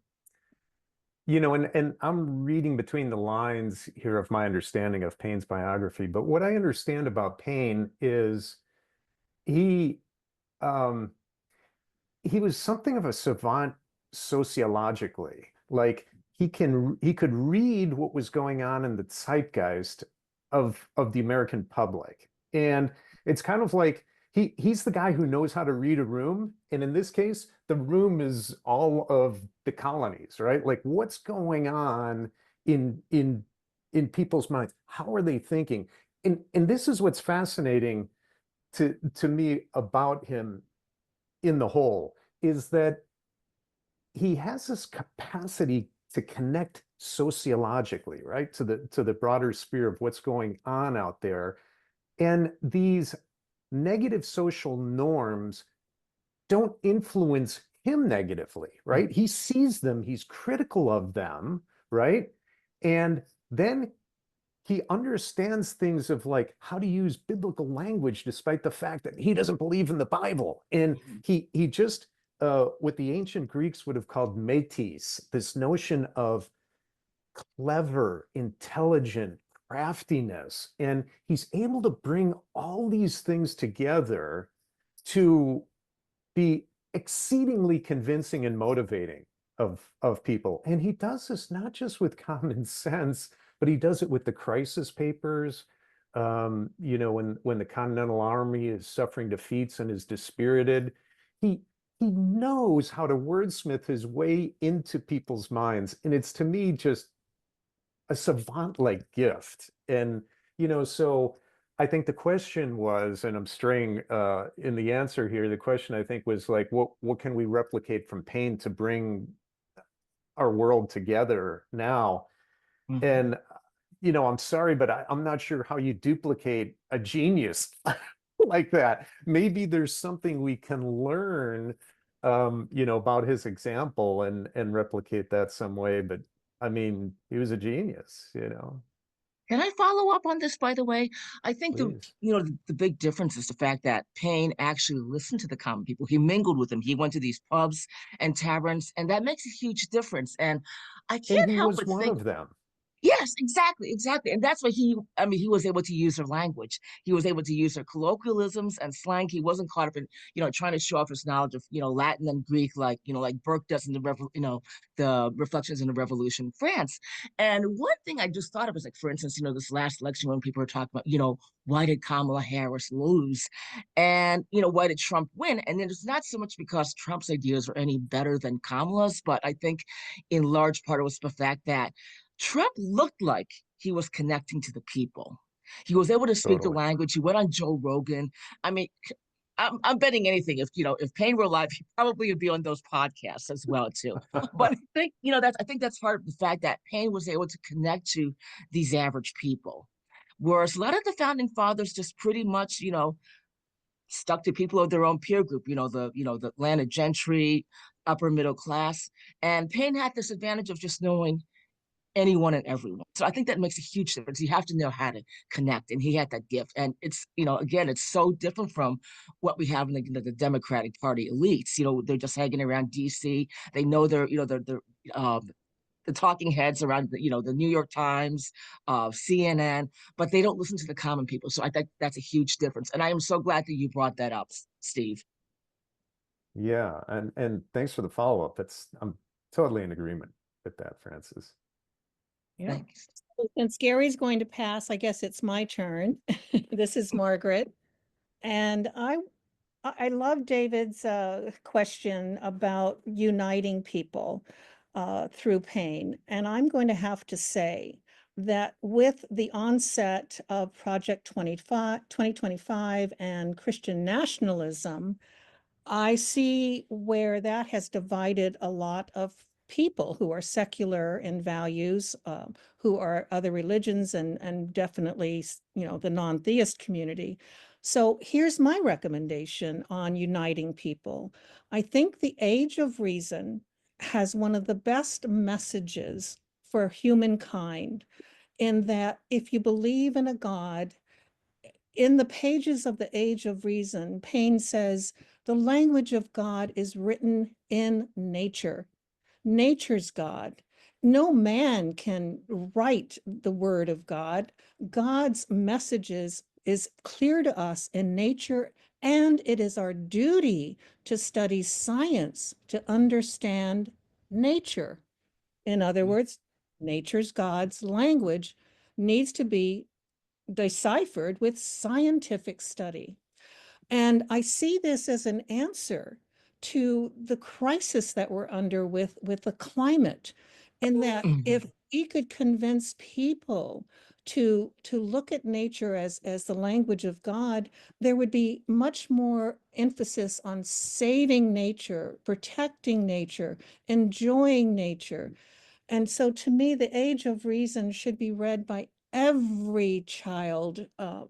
[SPEAKER 3] I'm reading between the lines here of my understanding of Paine's biography. But what I understand about Paine is he was something of a savant sociologically. Like, he could read what was going on in the zeitgeist of the American public. And it's kind of like he's the guy who knows how to read a room. And in this case, the room is all of the colonies, right? Like, what's going on in people's minds? How are they thinking? And this is what's fascinating to me about him in the whole, is that he has this capacity to connect sociologically, right, to the broader sphere of what's going on out there. And these negative social norms don't influence him negatively, right? He sees them, he's critical of them, right? And then he understands things of, like, how to use biblical language despite the fact that he doesn't believe in the Bible. And he just, what the ancient Greeks would have called metis, this notion of clever, intelligent, craftiness. And he's able to bring all these things together to be exceedingly convincing and motivating of people. And he does this not just with common sense, but he does it with the crisis papers. When the Continental Army is suffering defeats and is dispirited, he knows how to wordsmith his way into people's minds. And it's, to me, just a savant-like gift. And, so I think the question was, and I'm straying in the answer here, the question I think was, like, what can we replicate from Paine to bring our world together now? Mm-hmm. And, I'm sorry, but I'm not sure how you duplicate a genius like that. Maybe there's something we can learn, about his example and replicate that some way. But I mean, he was a genius,
[SPEAKER 10] Can I follow up on this, by the way? I think the big difference is the fact that Paine actually listened to the common people. He mingled with them. He went to these pubs and taverns, and that makes a huge difference. And I can't help but think,
[SPEAKER 3] one of them.
[SPEAKER 10] Yes, exactly. And that's why he was able to use her language. He was able to use her colloquialisms and slang. He wasn't caught up in, trying to show off his knowledge of, Latin and Greek, like Burke does in the Reflections in the Revolution, France. And one thing I just thought of is, like, for instance, this last election when people were talking about, why did Kamala Harris lose? And, why did Trump win? And then it's not so much because Trump's ideas are any better than Kamala's, but I think in large part it was the fact that Trump looked like he was connecting to the people. He was able to speak the language. He went on Joe Rogan. I mean, I'm betting anything. If Paine were alive, he probably would be on those podcasts as well too. But I think that's part of the fact that Paine was able to connect to these average people, whereas a lot of the founding fathers just pretty much stuck to people of their own peer group. The landed gentry, upper middle class, and Paine had this advantage of just knowing anyone and everyone. So I think that makes a huge difference. You have to know how to connect, and he had that gift. And it's, again, it's so different from what we have in the Democratic Party elites. They're just hanging around DC. They know the talking heads around the New York Times, CNN, but they don't listen to the common people. So I think that's a huge difference. And I am so glad that you brought that up, Steve.
[SPEAKER 3] Yeah, and thanks for the follow-up. I'm totally in agreement with that, Frances.
[SPEAKER 8] Yeah.
[SPEAKER 10] Thanks.
[SPEAKER 2] Since Gary's going to pass, I guess it's my turn. This is Margaret. And I love David's question about uniting people through pain. And I'm going to have to say that with the onset of Project 2025 and Christian nationalism, I see where that has divided a lot of people who are secular in values, who are other religions, and definitely, the non-theist community. So here's my recommendation on uniting people. I think the Age of Reason has one of the best messages for humankind, in that if you believe in a God, in the pages of the Age of Reason, Paine says, the language of God is written in nature. Nature's God. No man can write the word of God. God's messages is clear to us in nature, and it is our duty to study science to understand nature. In other words, nature's God's language needs to be deciphered with scientific study. And I see this as an answer to the crisis that we're under with the climate, in that if we could convince people to look at nature as the language of God, there would be much more emphasis on saving nature, protecting nature, enjoying nature. And so to me, the Age of Reason should be read by every child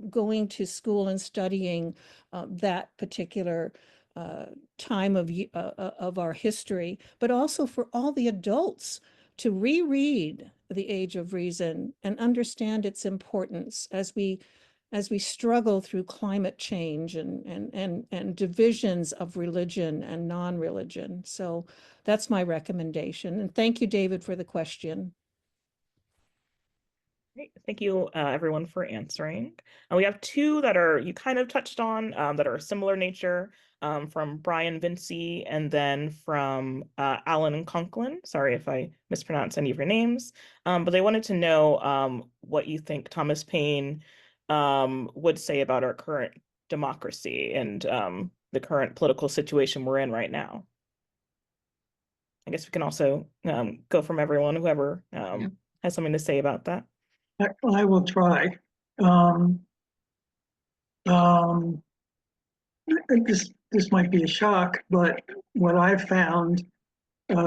[SPEAKER 2] going to school and studying that particular time of our history, but also for all the adults to reread the Age of Reason and understand its importance as we struggle through climate change and divisions of religion and non-religion. So that's my recommendation. And thank you, David, for the question.
[SPEAKER 8] Great. Thank you, everyone, for answering. And we have two that you kind of touched on that are similar nature, from Brian Vinci and then from Alan Conklin. Sorry if I mispronounce any of your names, but they wanted to know what you think Thomas Paine would say about our current democracy and the current political situation we're in right now. I guess we can also go from everyone, whoever has something to say about that.
[SPEAKER 9] I will try. This might be a shock, but what I've found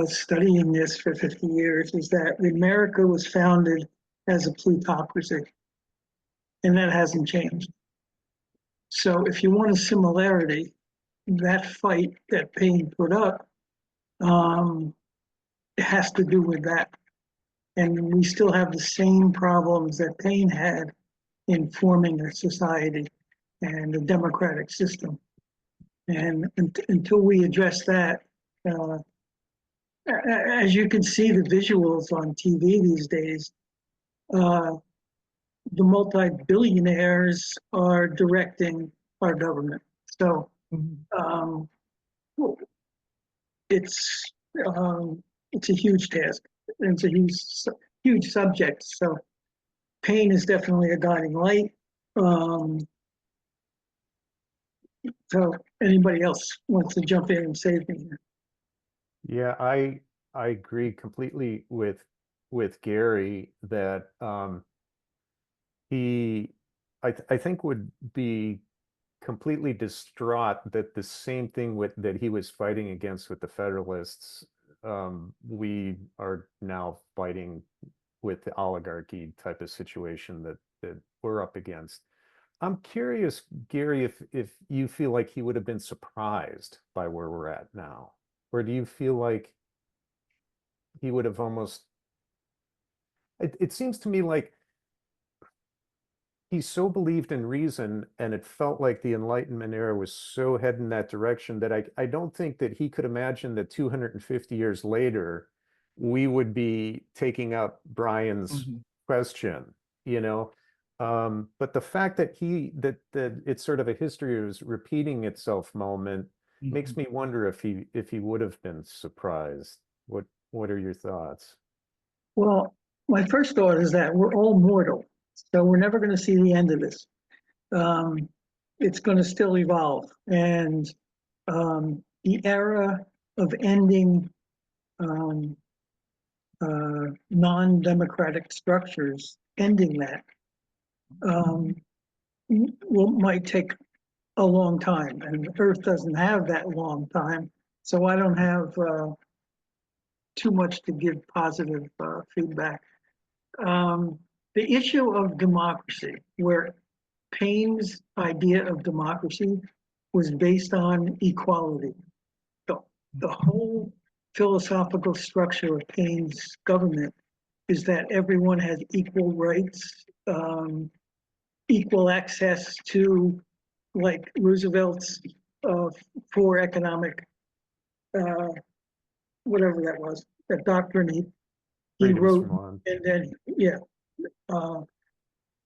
[SPEAKER 9] studying this for 50 years is that America was founded as a plutocracy, and that hasn't changed. So if you want a similarity, that fight that Paine put up it has to do with that. And we still have the same problems that Paine had in forming a society and a democratic system. And until we address that, as you can see the visuals on TV these days, the multi-billionaires are directing our government. So it's a huge task. It's a huge subject. So Paine is definitely a guiding light. So anybody else wants to jump in and save me here?
[SPEAKER 3] Yeah, I agree completely with Gary that I think would be completely distraught that the same thing that he was fighting against with the Federalists, we are now fighting with the oligarchy type of situation that we're up against. I'm curious, Gary, if you feel like he would have been surprised by where we're at now, or do you feel like he would have almost it seems to me like he so believed in reason, and it felt like the Enlightenment era was so heading that direction that I don't think that he could imagine that 250 years later, we would be taking up Brian's question, you know? But the fact that that it's sort of a history of repeating itself moment makes me wonder if he would have been surprised. What are your thoughts?
[SPEAKER 9] Well, my first thought is that we're all mortal, so we're never going to see the end of this. It's going to still evolve, and the era of ending non-democratic structures, ending that, might take a long time, and Earth doesn't have that long time, so I don't have too much to give positive feedback. The issue of democracy, where Paine's idea of democracy was based on equality. The whole philosophical structure of Paine's government is that everyone has equal rights, equal access to, like Roosevelt's for economic, whatever that was, that doctrine he wrote, and then,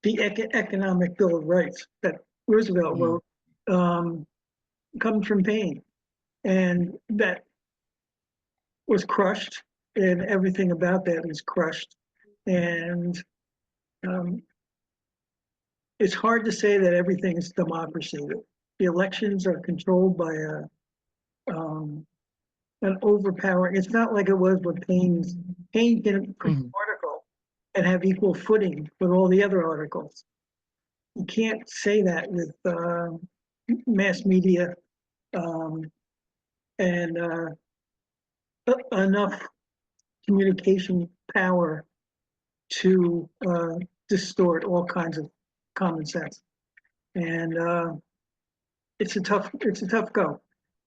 [SPEAKER 9] the Economic Bill of Rights that Roosevelt wrote comes from Paine, and that was crushed, and everything about that is crushed, and it's hard to say that everything is democracy. The elections are controlled by an overpowering. It's not like it was with Paine didn't print an article and have equal footing with all the other articles. You can't say that with mass media and enough communication power to distort all kinds of common sense. And it's a tough go,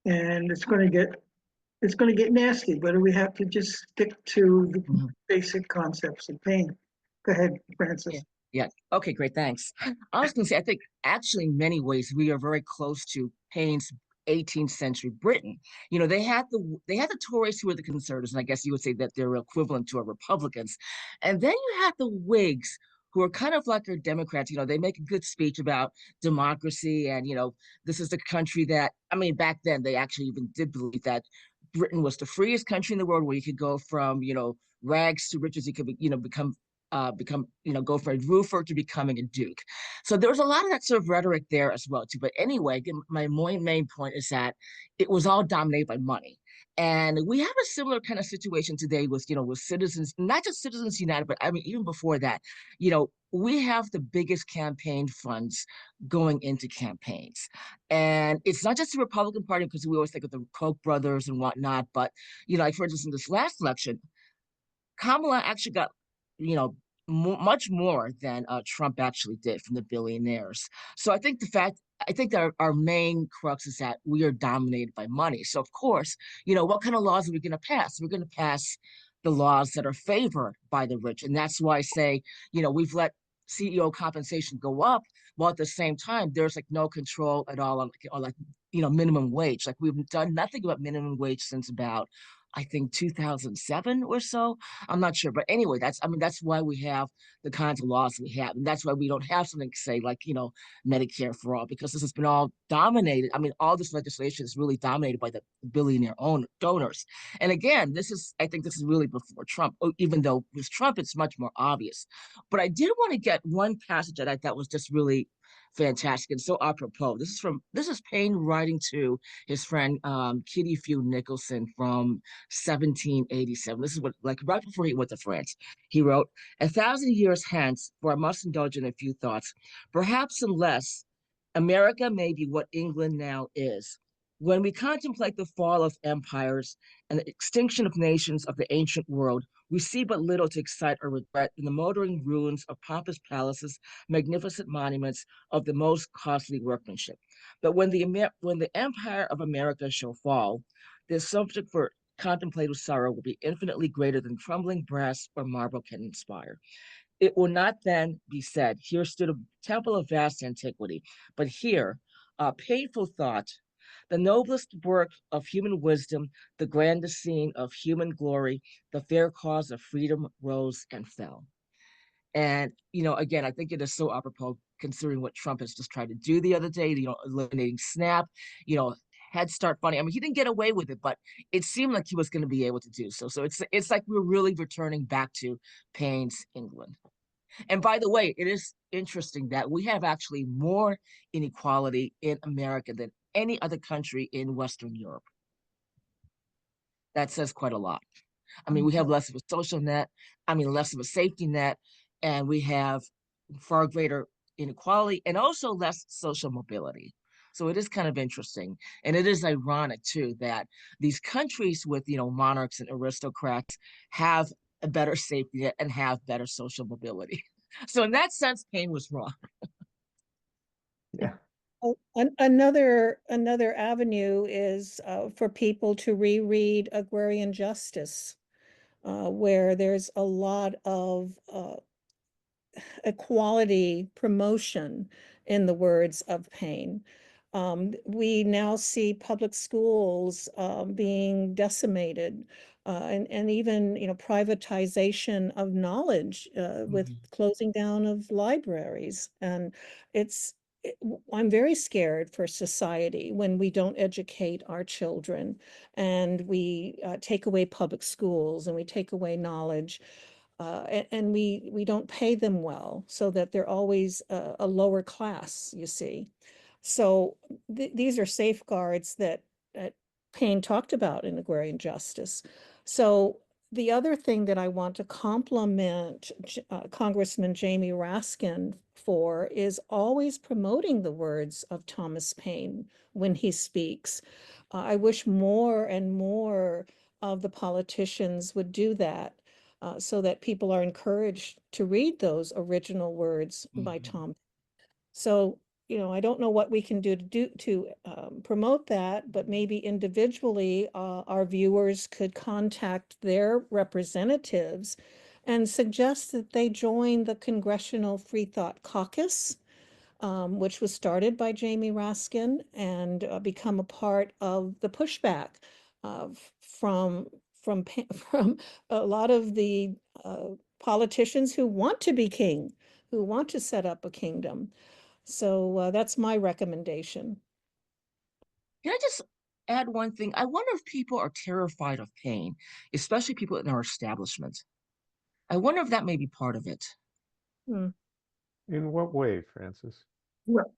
[SPEAKER 9] and it's going to get nasty, but we have to just stick to the basic concepts of Paine. Go ahead, Frances.
[SPEAKER 10] Yeah. Okay, great. Thanks. I was going to say, I think actually in many ways we are very close to Paine's 18th century Britain. You know, they had the Tories, who were the conservatives, and I guess you would say that they're equivalent to our Republicans. And then you had the Whigs, who are kind of like our Democrats. You know, they make a good speech about democracy, and, you know, this is the country that, I mean, back then they actually even did believe that Britain was the freest country in the world, where you could go from, you know, rags to riches. You could, you know, go from a roofer to becoming a duke. So there was a lot of that sort of rhetoric there as well too. But anyway, my main point is that it was all dominated by money. And we have a similar kind of situation today with, you know, with Citizens, not just Citizens United, but I mean, even before that, you know, we have the biggest campaign funds going into campaigns. And it's not just the Republican Party, because we always think of the Koch brothers and whatnot, but, you know, like for instance, in this last election, Kamala actually got, you know, much more than Trump actually did from the billionaires. So I think that our main crux is that we are dominated by money. So of course, you know, what kind of laws are we going to pass? We're going to pass the laws that are favored by the rich. And that's why I say, you know, we've let CEO compensation go up, while at the same time, there's like no control at all on you know, minimum wage. Like we've done nothing about minimum wage since about, I think, 2007 or so. I'm not sure. But anyway, that's why we have the kinds of laws we have. And that's why we don't have something, say, like, you know, Medicare for all, because this has been all dominated. I mean, all this legislation is really dominated by the billionaire donors. And again, I think this is really before Trump, even though with Trump, it's much more obvious. But I did want to get one passage that I thought was just really fantastic and so apropos. This is Paine writing to his friend Kitty Few Nicholson from 1787. This is what, like, right before he went to France. He wrote, "A 1,000 years hence, for I must indulge in a few thoughts, perhaps unless America may be what England now is. When we contemplate the fall of empires and the extinction of nations of the ancient world, we see but little to excite or regret in the motoring ruins of pompous palaces, magnificent monuments of the most costly workmanship. But when the empire of America shall fall, the subject for contemplative sorrow will be infinitely greater than crumbling brass or marble can inspire. It will not then be said, here stood a temple of vast antiquity, but here, a painful thought, the noblest work of human wisdom, the grandest scene of human glory, the fair cause of freedom rose and fell. And, again, I think it is so apropos considering what Trump has just tried to do the other day, eliminating SNAP, Head Start funding. I mean, he didn't get away with it, but it seemed like he was going to be able to do so. So it's like we're really returning back to Paine's England. And by the way, it is interesting that we have actually more inequality in America than any other country in Western Europe. That says quite a lot. I mean, we have less of a social net, less of a safety net, and we have far greater inequality and also less social mobility. So it is kind of interesting. And it is ironic, too, that these countries with, monarchs and aristocrats have a better safety net and have better social mobility. So in that sense, Paine was wrong.
[SPEAKER 3] Yeah.
[SPEAKER 2] Another avenue is for people to reread Agrarian Justice, where there's a lot of equality promotion in the words of Paine. We now see public schools being decimated, and even privatization of knowledge with closing down of libraries. And I'm very scared for society when we don't educate our children and we take away public schools and we take away knowledge. And we don't pay them well, so that they're always a lower class, you see. So these are safeguards that Paine talked about in Agrarian Justice. So the other thing that I want to compliment Congressman Jamie Raskin for is always promoting the words of Thomas Paine when he speaks. I wish more and more of the politicians would do that. So that people are encouraged to read those original words by Tom. So, I don't know what we can do to promote that, but maybe individually our viewers could contact their representatives and suggest that they join the Congressional Free Thought Caucus, which was started by Jamie Raskin, and become a part of the pushback from a lot of the politicians who want to be king, who want to set up a kingdom. So that's my recommendation.
[SPEAKER 10] Can I just add one thing? I wonder if people are terrified of Paine, especially people in our establishment. I wonder if that may be part of it.
[SPEAKER 3] In what way, Frances?
[SPEAKER 9] Well,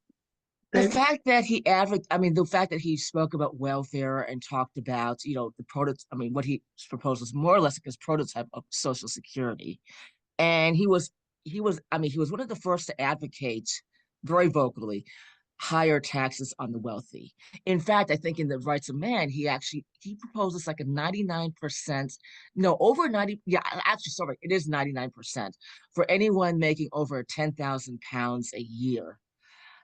[SPEAKER 10] The fact that the fact that he spoke about welfare and talked about, what he proposed was more or less like his prototype of Social Security. And he was one of the first to advocate very vocally higher taxes on the wealthy. In fact, I think in the Rights of Man, he proposes like a 99%, no, over 90, yeah, actually, sorry, it is 99% for anyone making over 10,000 pounds a year.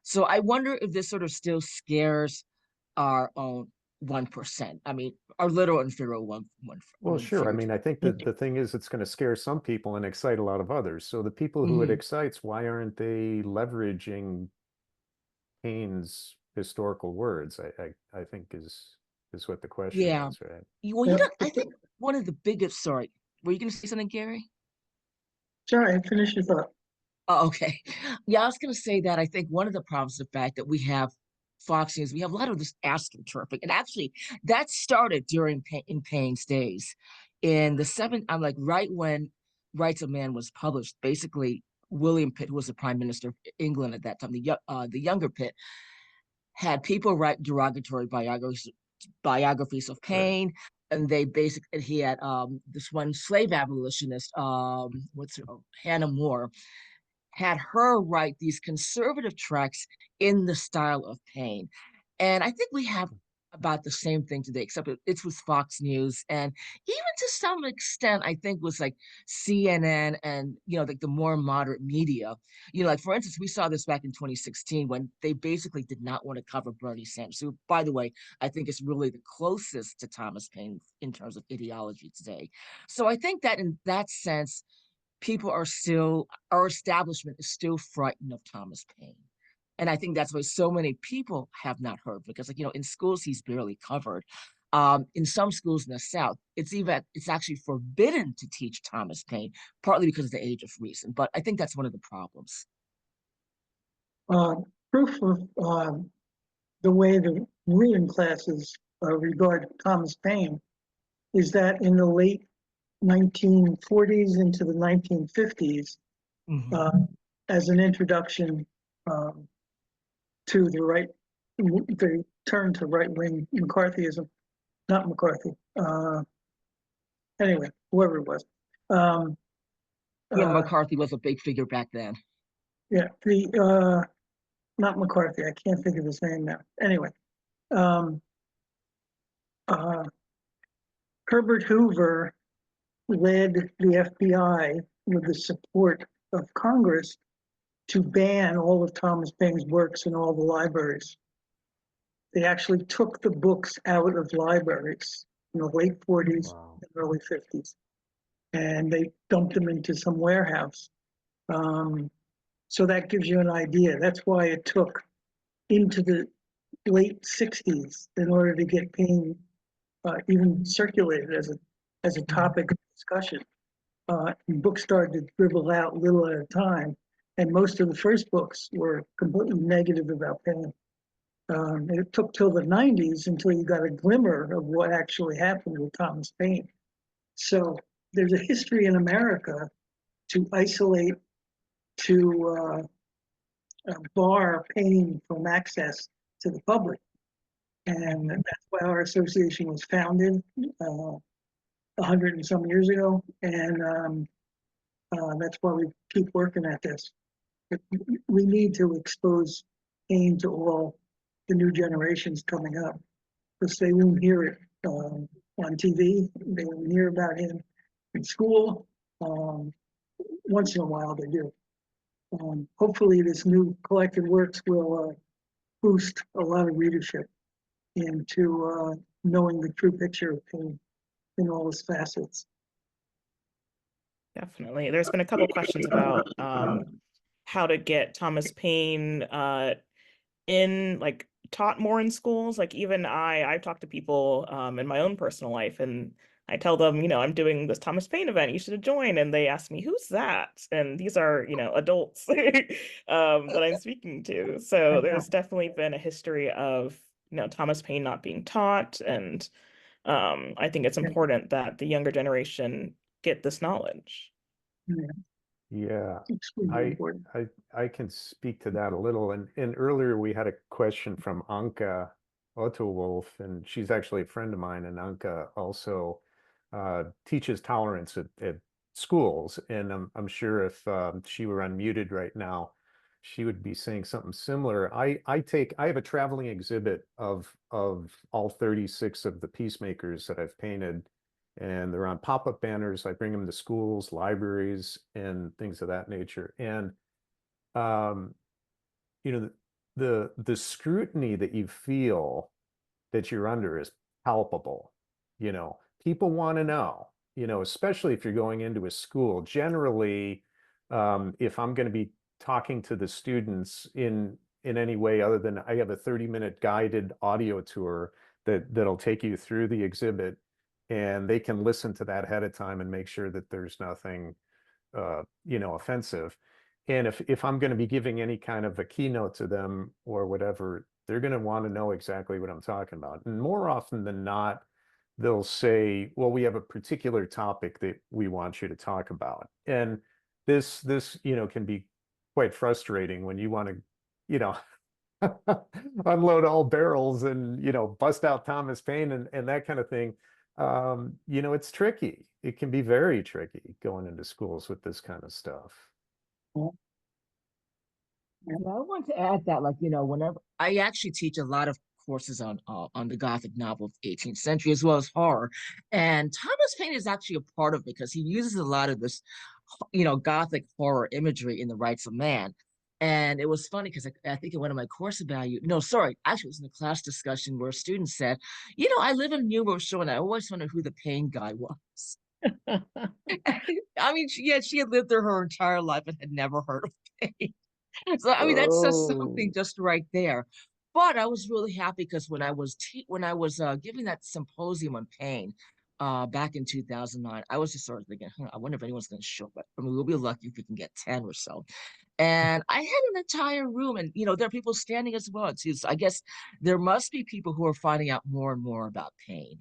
[SPEAKER 10] So I wonder if this sort of still scares our own 1%. Our literal inferior one.
[SPEAKER 3] Well, sure. I think that the thing is, it's going to scare some people and excite a lot of others. So the people who it excites, why aren't they leveraging Paine's historical words? I think is what the question is, right?
[SPEAKER 10] Well, I think one of the biggest. Sorry, were you going to say something, Gary?
[SPEAKER 9] Sorry, finish your thought.
[SPEAKER 10] Oh, okay. Yeah, I was going to say that I think one of the problems is the fact that we have Fox News, we have a lot of this astroturfing. And actually, that started in Paine's days. In the right when Rights of Man was published, basically, William Pitt, who was the Prime Minister of England at that time, the younger Pitt, had people write derogatory biographies of Paine. Right. And he had this one slave abolitionist, Hannah More, had her write these conservative tracts in the style of Paine. And I think we have about the same thing today, except it's with Fox News, and even to some extent, I think was like CNN and like the more moderate media. Like for instance, we saw this back in 2016 when they basically did not want to cover Bernie Sanders, who, by the way, I think is really the closest to Thomas Paine in terms of ideology today. So I think that in that sense, our establishment is still frightened of Thomas Paine. And I think that's why so many people have not heard, because in schools he's barely covered. In some schools in the South, it's actually forbidden to teach Thomas Paine, partly because of the age of reason. But I think that's one of the problems.
[SPEAKER 9] Proof of the way the ruling classes regard Thomas Paine is that in the late 1940s into the 1950s, as an introduction to the turn to right-wing McCarthyism, not McCarthy, anyway, whoever it was.
[SPEAKER 10] McCarthy was a big figure back then.
[SPEAKER 9] Yeah, not McCarthy, I can't think of his name now. Anyway, Herbert Hoover led the FBI with the support of Congress to ban all of Thomas Paine's works in all the libraries. They actually took the books out of libraries in the late 40s and early 50s, and they dumped them into some warehouse. So that gives you an idea. That's why it took into the late 60s in order to get Paine even circulated as a topic of discussion. And books started to dribble out little at a time, and most of the first books were completely negative about Paine. And it took till the 90s until you got a glimmer of what actually happened with Thomas Paine. So there's a history in America to isolate, to bar Paine from access to the public. And that's why our association was founded 100 and some years ago. And that's why we keep working at this. We need to expose Paine to all the new generations coming up, because they won't hear it on TV. They won't hear about him in school. Once in a while they do. Hopefully this new collected works will boost a lot of readership into knowing the true picture of Paine in all its facets.
[SPEAKER 8] Definitely. There's been a couple questions about how to get Thomas Paine taught more in schools. Like even I've talked to people in my own personal life, and I tell them, I'm doing this Thomas Paine event, you should join. And they ask me, who's that? And these are, adults that I'm speaking to. So there's definitely been a history of, Thomas Paine not being taught. And I think it's important that the younger generation get this knowledge.
[SPEAKER 3] Yeah, I can speak to that a little. And earlier we had a question from Anka Ottowolf, and she's actually a friend of mine. And Anka also teaches tolerance at schools. And I'm sure if she were unmuted right now, she would be saying something similar. I have a traveling exhibit of all 36 of the peacemakers that I've painted, and they're on pop-up banners. I bring them to schools, libraries, and things of that nature. And the scrutiny that you feel that you're under is palpable. People want to know, especially if you're going into a school. Generally, if I'm going to be talking to the students in any way other than I have a 30-minute guided audio tour that'll take you through the exhibit, and they can listen to that ahead of time and make sure that there's nothing offensive. And if I'm going to be giving any kind of a keynote to them or whatever, they're going to want to know exactly what I'm talking about. And more often than not, they'll say, well, we have a particular topic that we want you to talk about. And this can be quite frustrating when you want to, unload all barrels and, bust out Thomas Paine and that kind of thing. It's tricky. It can be very tricky going into schools with this kind of stuff.
[SPEAKER 10] And I want to add that, whenever I actually teach a lot of courses on the Gothic novel of the 18th century, as well as horror. And Thomas Paine is actually a part of it because he uses a lot of this, Gothic horror imagery in The Rights of Man. And it was funny because I think in one of my course actually it was in a class discussion where a student said, I live in New Rochelle and I always wondered who the Paine guy was. I mean, she had lived there her entire life and had never heard of Paine. So I mean, that says something just right there. But I was really happy because when I was giving that symposium on Paine back in 2009, I was just sort of thinking, I wonder if anyone's going to show up. I mean, we'll be lucky if we can get 10 or so. And I had an entire room, and there are people standing as well too. So I guess there must be people who are finding out more and more about Paine.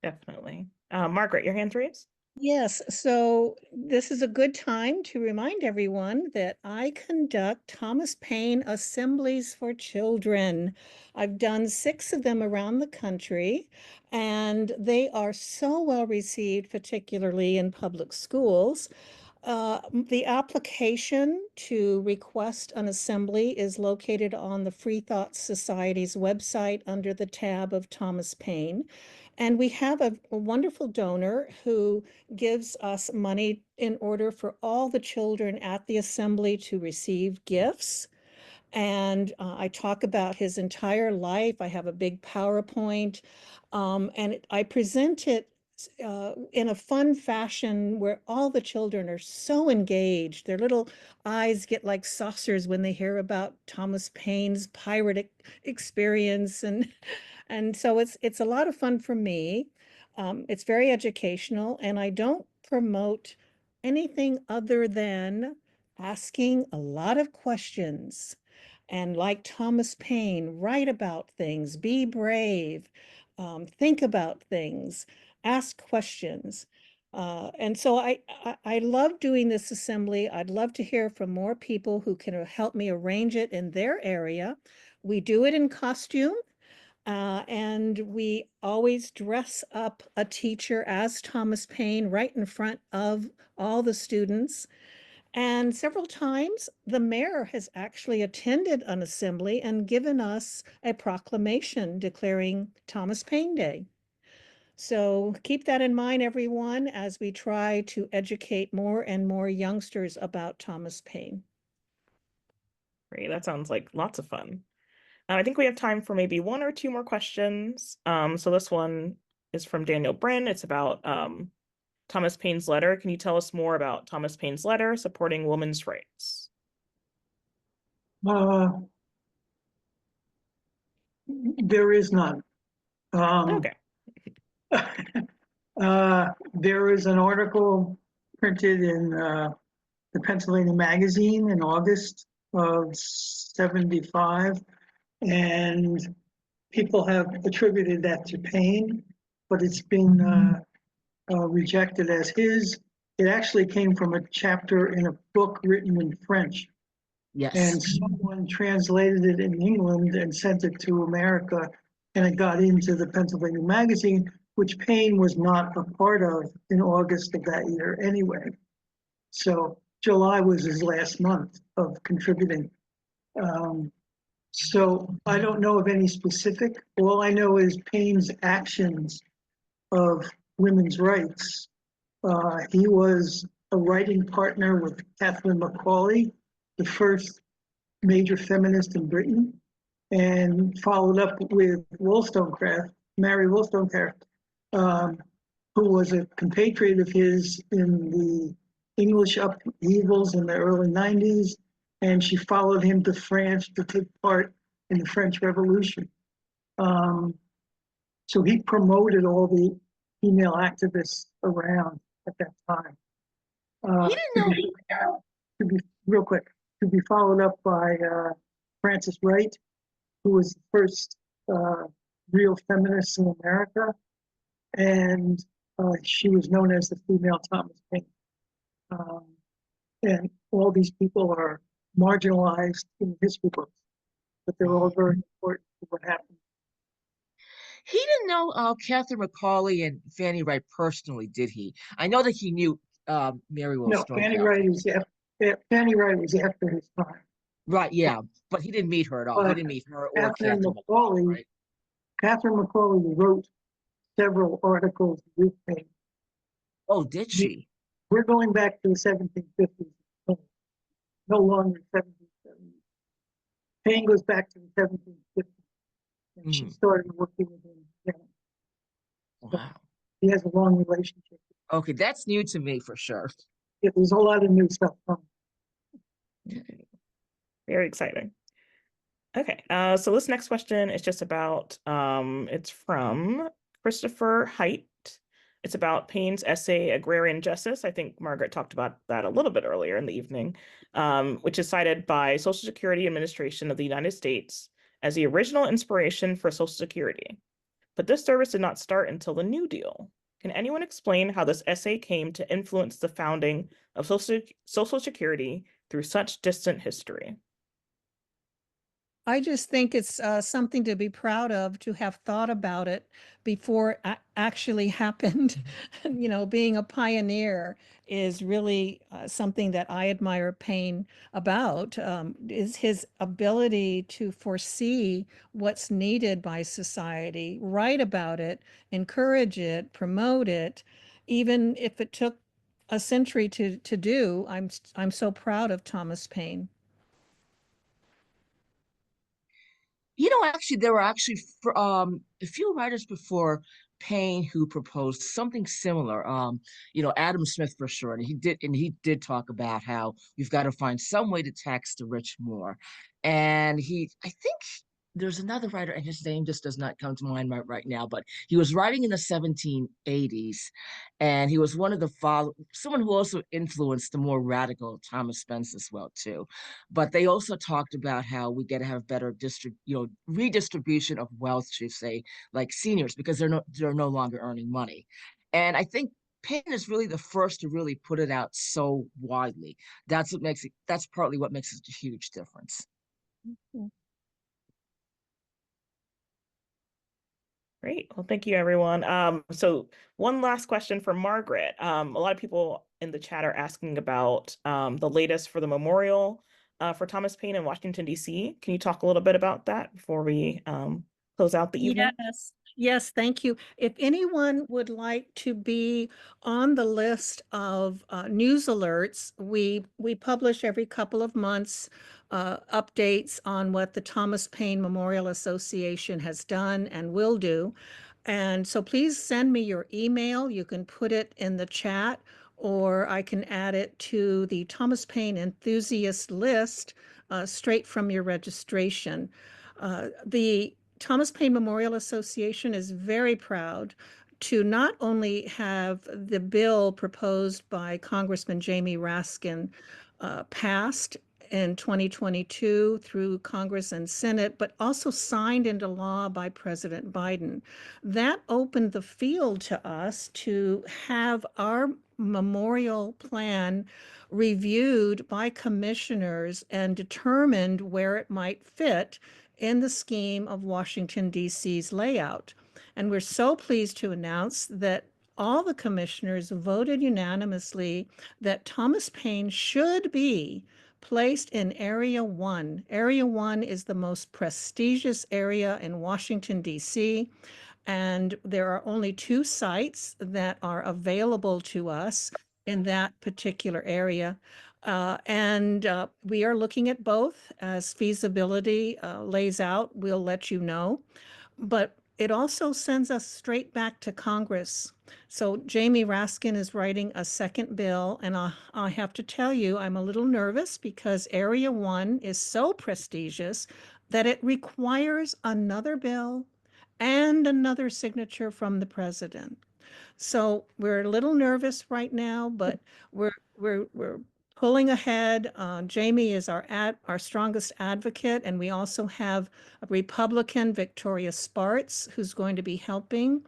[SPEAKER 8] Definitely. Margaret, your hand's raised.
[SPEAKER 2] Yes, so this is a good time to remind everyone that I conduct Thomas Paine assemblies for children. I've done 6 of them around the country, and they are so well received, particularly in public schools. The application to request an assembly is located on the Free Thought Society's website under the tab of Thomas Paine. And we have a wonderful donor who gives us money in order for all the children at the assembly to receive gifts. And I talk about his entire life. I have a big PowerPoint, and I present it in a fun fashion where all the children are so engaged. Their little eyes get like saucers when they hear about Thomas Paine's pirate experience, and so it's a lot of fun for me. It's very educational, and I don't promote anything other than asking a lot of questions. And like Thomas Paine, write about things, be brave, think about things, ask questions. And so I love doing this assembly. I'd love to hear from more people who can help me arrange it in their area. We do it in costume. And we always dress up a teacher as Thomas Paine right in front of all the students. And several times the mayor has actually attended an assembly and given us a proclamation declaring Thomas Paine Day. So keep that in mind, everyone, as we try to educate more and more youngsters about Thomas Paine.
[SPEAKER 8] Great. That sounds like lots of fun. I think we have time for maybe 1 or 2 more questions. So this one is from Daniel Bryn. It's about Thomas Paine's letter. Can you tell us more about Thomas Paine's letter supporting women's rights?
[SPEAKER 9] There is none.
[SPEAKER 8] Okay.
[SPEAKER 9] There is an article printed in the Pennsylvania Magazine in August of '75, and people have attributed that to Paine, but it's been rejected as his. It actually came from a chapter in a book written in French.
[SPEAKER 10] Yes.
[SPEAKER 9] And someone translated it in England and sent it to America, and it got into the Pennsylvania Magazine, which Paine was not a part of in August of that year anyway. So July was his last month of contributing. So I don't know of any specific. All I know is Paine's actions of women's rights. He was a writing partner with Catherine Macaulay, the first major feminist in Britain, and followed up with Wollstonecraft, Mary Wollstonecraft, who was a compatriot of his in the English upheavals in the early 90s, and she followed him to France to take part in the French Revolution. So he promoted all the female activists around at that time. To be real quick, to be followed up by Frances Wright, who was the first real feminist in America, and she was known as the female Thomas Paine. And all these people are marginalized in history books, but they're all very important to what happened.
[SPEAKER 10] He didn't know Catherine Macaulay and Fanny Wright personally, did he? I know that he knew Mary
[SPEAKER 9] No,
[SPEAKER 10] Wollstonecraft.
[SPEAKER 9] Fanny Wright was after his time.
[SPEAKER 10] Right, yeah, but he didn't meet her at all. He
[SPEAKER 9] But
[SPEAKER 10] didn't meet her or
[SPEAKER 9] Catherine
[SPEAKER 10] Catherine McCauley,
[SPEAKER 9] McCauley,
[SPEAKER 10] right?
[SPEAKER 9] Catherine McCauley wrote several articles with Paine.
[SPEAKER 10] Oh, did she?
[SPEAKER 9] We're going back to the 1750s, no longer 1770s. Paine goes back to the 1750s, and she started working with him again. So
[SPEAKER 10] Wow.
[SPEAKER 9] he has a long relationship.
[SPEAKER 10] Okay, that's new to me for sure.
[SPEAKER 9] Yeah, there's a lot of new stuff coming.
[SPEAKER 8] Very exciting. Okay, so this next question is just about, it's from Christopher Height. It's about Paine's essay, Agrarian Justice. I think Margaret talked about that a little bit earlier in the evening, which is cited by Social Security Administration of the United States as the original inspiration for Social Security. But this service did not start until the New Deal. Can anyone explain how this essay came to influence the founding of Social Security through such distant history?
[SPEAKER 2] I just think it's something to be proud of to have thought about it before it actually happened. You know, being a pioneer is really something that I admire Paine about, is his ability to foresee what's needed by society, write about it, encourage it, promote it, even if it took a century to do. I'm so proud of Thomas Paine.
[SPEAKER 10] You know, actually, there were actually a few writers before Paine who proposed something similar. You know, Adam Smith for sure, and he did talk about how we've got to find some way to tax the rich more. And I think there's another writer, and his name just does not come to mind right now, but he was writing in the 1780s, and he was one of someone who also influenced the more radical Thomas Spence as well too. But they also talked about how we got to have better redistribution of wealth, should say, like seniors, because they're no longer earning money. And I think Paine is really the first to really put it out so widely. That's partly what makes it a huge difference.
[SPEAKER 2] Mm-hmm.
[SPEAKER 8] Great. Well, thank you, everyone. So one last question for Margaret. A lot of people in the chat are asking about the latest for the memorial for Thomas Paine in Washington, D.C. Can you talk a little bit about that before we close out the evening?
[SPEAKER 2] Yes, thank you. If anyone would like to be on the list of news alerts, we publish every couple of months updates on what the Thomas Paine Memorial Association has done and will do. And so please send me your email. You can put it in the chat, or I can add it to the Thomas Paine enthusiast list straight from your registration. The Thomas Paine Memorial Association is very proud to not only have the bill proposed by Congressman Jamie Raskin passed in 2022 through Congress and Senate, but also signed into law by President Biden. That opened the field to us to have our memorial plan reviewed by commissioners and determined where it might fit in the scheme of Washington, D.C.'s layout. And we're so pleased to announce that all the commissioners voted unanimously that Thomas Paine should be placed in Area 1. Area 1 is the most prestigious area in Washington, D.C., and there are only 2 sites that are available to us in that particular area. And we are looking at both as feasibility lays out. We'll let you know. But it also sends us straight back to Congress. So Jamie Raskin is writing a second bill, and I have to tell you, I'm a little nervous because Area 1 is so prestigious that it requires another bill and another signature from the president. So we're a little nervous right now, but we're pulling ahead. Jamie is our strongest advocate, and we also have a Republican, Victoria Spartz, who's going to be helping.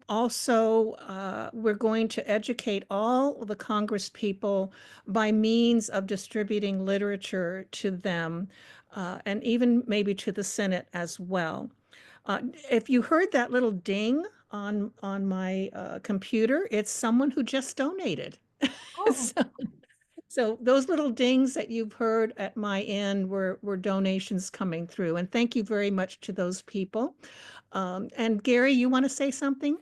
[SPEAKER 2] Also, we're going to educate all the Congress people by means of distributing literature to them, and even maybe to the Senate as well. If you heard that little ding on my computer, it's someone who just donated.
[SPEAKER 10] Oh.
[SPEAKER 2] So, So those little dings that you've heard at my end were donations coming through. And thank you very much to those people. And Gary, you want to say something?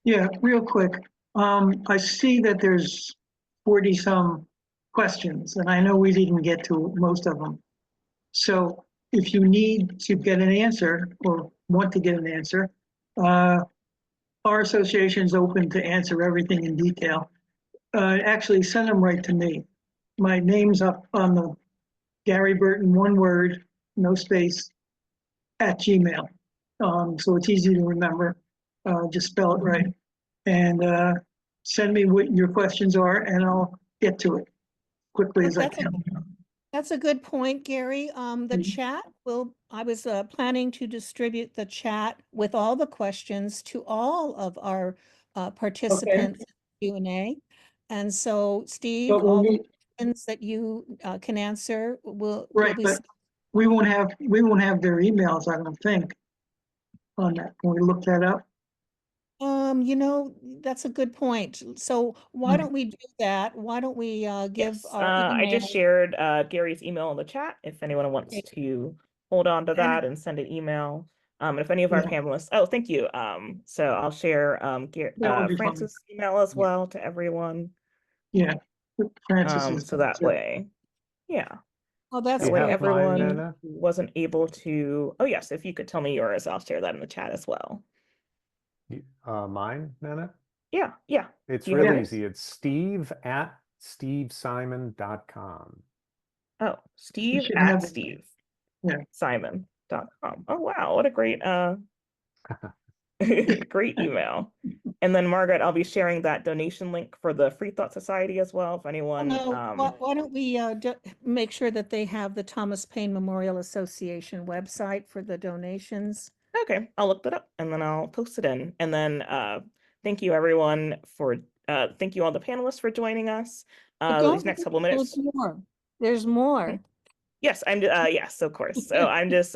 [SPEAKER 9] Yeah, real quick. I see that there's 40 some questions, and I know we didn't get to most of them. So if you need to get an answer or want to get an answer, our association is open to answer everything in detail. Actually, send them right to me. My name's up on the Gary Berton, one word, no space, @gmail. So it's easy to remember. Just spell it right. And send me what your questions are, and I'll get to it quickly as I can.
[SPEAKER 2] That's a good point, Gary. The chat I was planning to distribute the chat with all the questions to all of our participants in Q&A. And so, Steve,
[SPEAKER 9] But we'll
[SPEAKER 2] all the
[SPEAKER 9] need-
[SPEAKER 2] questions that you can answer will
[SPEAKER 9] Right,
[SPEAKER 2] be.
[SPEAKER 9] but we won't have their emails, I don't think, on that. Can we look that up?
[SPEAKER 2] You know, that's a good point. So why don't we do that? Why don't we give
[SPEAKER 8] Yes,
[SPEAKER 2] our
[SPEAKER 8] I
[SPEAKER 2] email?
[SPEAKER 8] just shared Gary's email in the chat if anyone wants
[SPEAKER 2] Okay.
[SPEAKER 8] to hold on to that and send an email. And if any of our
[SPEAKER 9] Yeah.
[SPEAKER 8] panelists, oh, thank you. So I'll share
[SPEAKER 9] That would be fine.
[SPEAKER 8] Frances' email as well to everyone.
[SPEAKER 9] Yeah, Francis is.
[SPEAKER 8] So that way, yeah.
[SPEAKER 2] Oh, that's
[SPEAKER 8] That way
[SPEAKER 2] great.
[SPEAKER 8] everyone
[SPEAKER 1] Nnenna?
[SPEAKER 8] who wasn't able to, oh yes, if you could tell me yours, I'll share that in the chat as well.
[SPEAKER 3] Mine, Nnenna?
[SPEAKER 8] Yeah, yeah.
[SPEAKER 3] It's
[SPEAKER 8] Do you have
[SPEAKER 3] real
[SPEAKER 8] yours?
[SPEAKER 3] easy. It's steve@stevesimon.com.
[SPEAKER 8] Oh, Steve
[SPEAKER 9] should
[SPEAKER 8] at
[SPEAKER 9] have it.
[SPEAKER 8] Steve.
[SPEAKER 9] Yeah.
[SPEAKER 8] Simon.com. Oh wow, what a great great email. And then Margaret, I'll be sharing that donation link for the Free Thought Society as well. If anyone
[SPEAKER 2] Why don't we make sure that they have the Thomas Paine Memorial Association website for the donations?
[SPEAKER 8] Okay, I'll look that up and then I'll post it in. And then thank you everyone for thank you all the panelists for joining us. These next couple minutes.
[SPEAKER 2] There's more. There's more.
[SPEAKER 8] Yes, I'm yes, of course. So I'm just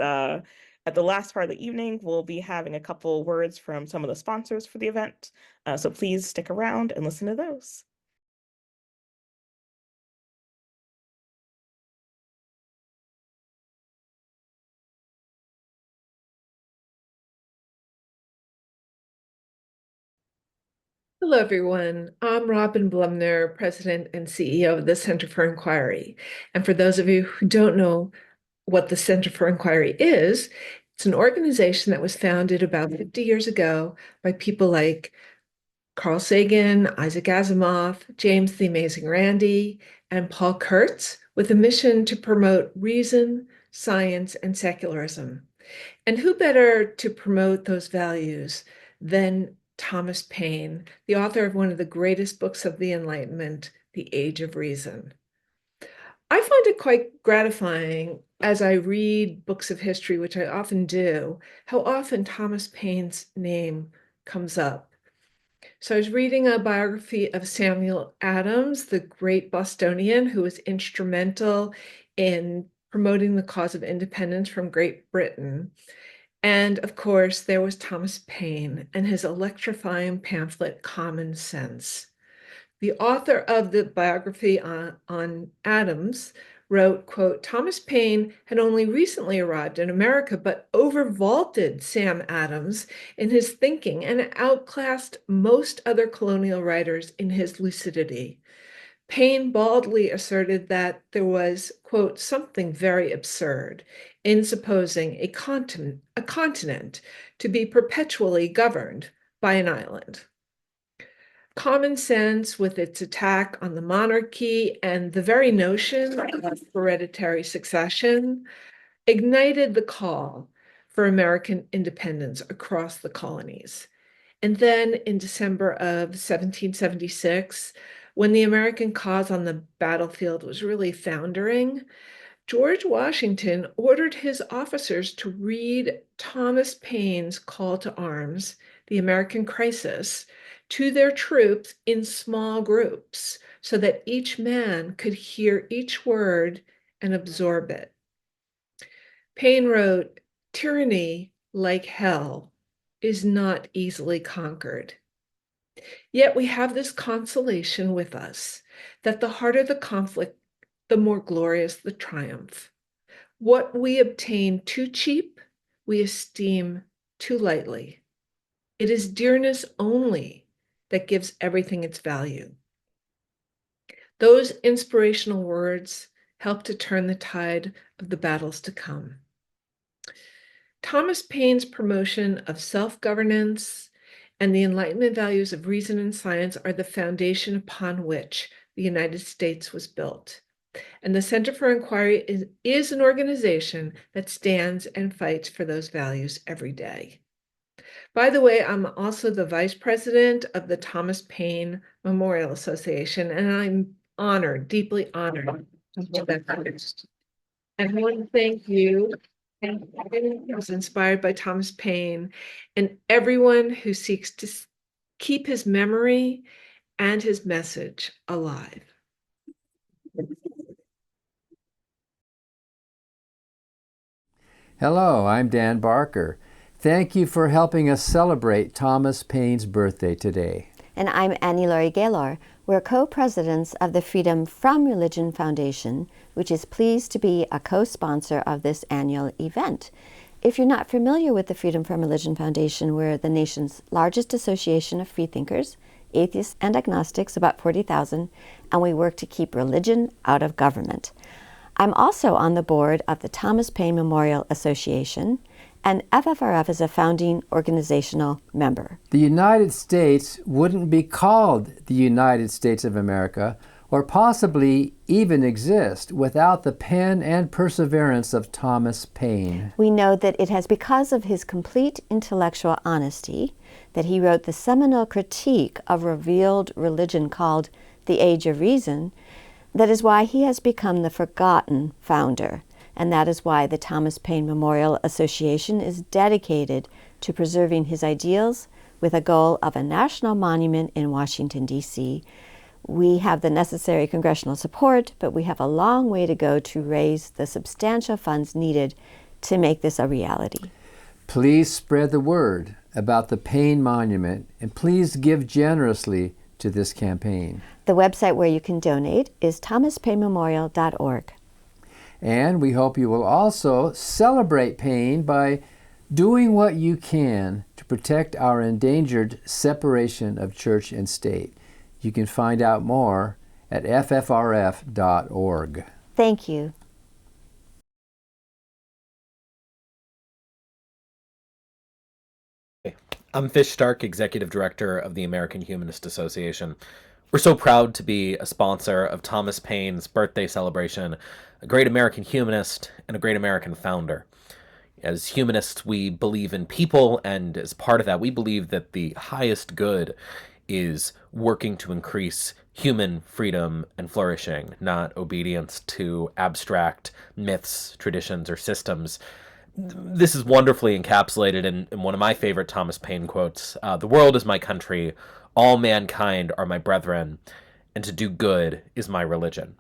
[SPEAKER 8] at the last part of the evening, we'll be having a couple words from some of the sponsors for the event. So please stick around and listen to those.
[SPEAKER 11] Hello, everyone. I'm Robin Blumner, President and CEO of the Center for Inquiry. And for those of you who don't know what the Center for Inquiry is, it's an organization that was founded about 50 years ago by people like Carl Sagan, Isaac Asimov, James the Amazing Randi, and Paul Kurtz, with a mission to promote reason, science, and secularism. And who better to promote those values than Thomas Paine, the author of one of the greatest books of the Enlightenment, The Age of Reason. I find it quite gratifying as I read books of history, which I often do, how often Thomas Paine's name comes up. So I was reading a biography of Samuel Adams, the great Bostonian who was instrumental in promoting the cause of independence from Great Britain. And of course, there was Thomas Paine and his electrifying pamphlet, Common Sense. The author of the biography on Adams wrote, quote, Thomas Paine had only recently arrived in America, but overvaulted Sam Adams in his thinking and outclassed most other colonial writers in his lucidity. Paine baldly asserted that there was, quote, something very absurd in supposing a continent to be perpetually governed by an island. Common Sense, with its attack on the monarchy and the very notion of hereditary succession, ignited the call for American independence across the colonies. And then in December of 1776, when the American cause on the battlefield was really foundering, George Washington ordered his officers to read Thomas Paine's call to arms, The American Crisis, to their troops in small groups so that each man could hear each word and absorb it. Paine wrote, tyranny, like hell, is not easily conquered. Yet we have this consolation with us, that the harder the conflict, the more glorious the triumph. What we obtain too cheap, we esteem too lightly. It is dearness only that gives everything its value. Those inspirational words help to turn the tide of the battles to come. Thomas Paine's promotion of self-governance and the Enlightenment values of reason and science are the foundation upon which the United States was built. And the Center for Inquiry is an organization that stands and fights for those values every day. By the way, I'm also the vice president of the Thomas Paine Memorial Association, and I'm honored, deeply honored to hold that post. And I want to thank you and everyone who was inspired by Thomas Paine and everyone who seeks to keep his memory and his message alive.
[SPEAKER 12] Hello, I'm Dan Barker. Thank you for helping us celebrate Thomas Paine's birthday today.
[SPEAKER 13] And I'm Annie Laurie Gaylor. We're co-presidents of the Freedom from Religion Foundation, which is pleased to be a co-sponsor of this annual event. If you're not familiar with the Freedom from Religion Foundation, we're the nation's largest association of freethinkers, atheists and agnostics, about 40,000, and we work to keep religion out of government. I'm also on the board of the Thomas Paine Memorial Association, and FFRF is a founding organizational member.
[SPEAKER 12] The United States wouldn't be called the United States of America, or possibly even exist, without the pen and perseverance of Thomas Paine.
[SPEAKER 13] We know that it has because of his complete intellectual honesty that he wrote the seminal critique of revealed religion called The Age of Reason. That is why he has become the forgotten founder. And that is why the Thomas Paine Memorial Association is dedicated to preserving his ideals with a goal of a national monument in Washington, D.C. We have the necessary congressional support, but we have a long way to go to raise the substantial funds needed to make this a reality.
[SPEAKER 12] Please spread the word about the Paine Monument, and please give generously to this campaign.
[SPEAKER 13] The website where you can donate is thomaspaine.org.
[SPEAKER 12] And we hope you will also celebrate Paine by doing what you can to protect our endangered separation of church and state. You can find out more at ffrf.org.
[SPEAKER 13] Thank you.
[SPEAKER 14] I'm Fish Stark, Executive Director of the American Humanist Association. We're so proud to be a sponsor of Thomas Paine's birthday celebration, a great American humanist and a great American founder. As humanists, we believe in people, and as part of that, we believe that the highest good is working to increase human freedom and flourishing, not obedience to abstract myths, traditions, or systems. This is wonderfully encapsulated in one of my favorite Thomas Paine quotes. The world is my country, all mankind are my brethren, and to do good is my religion.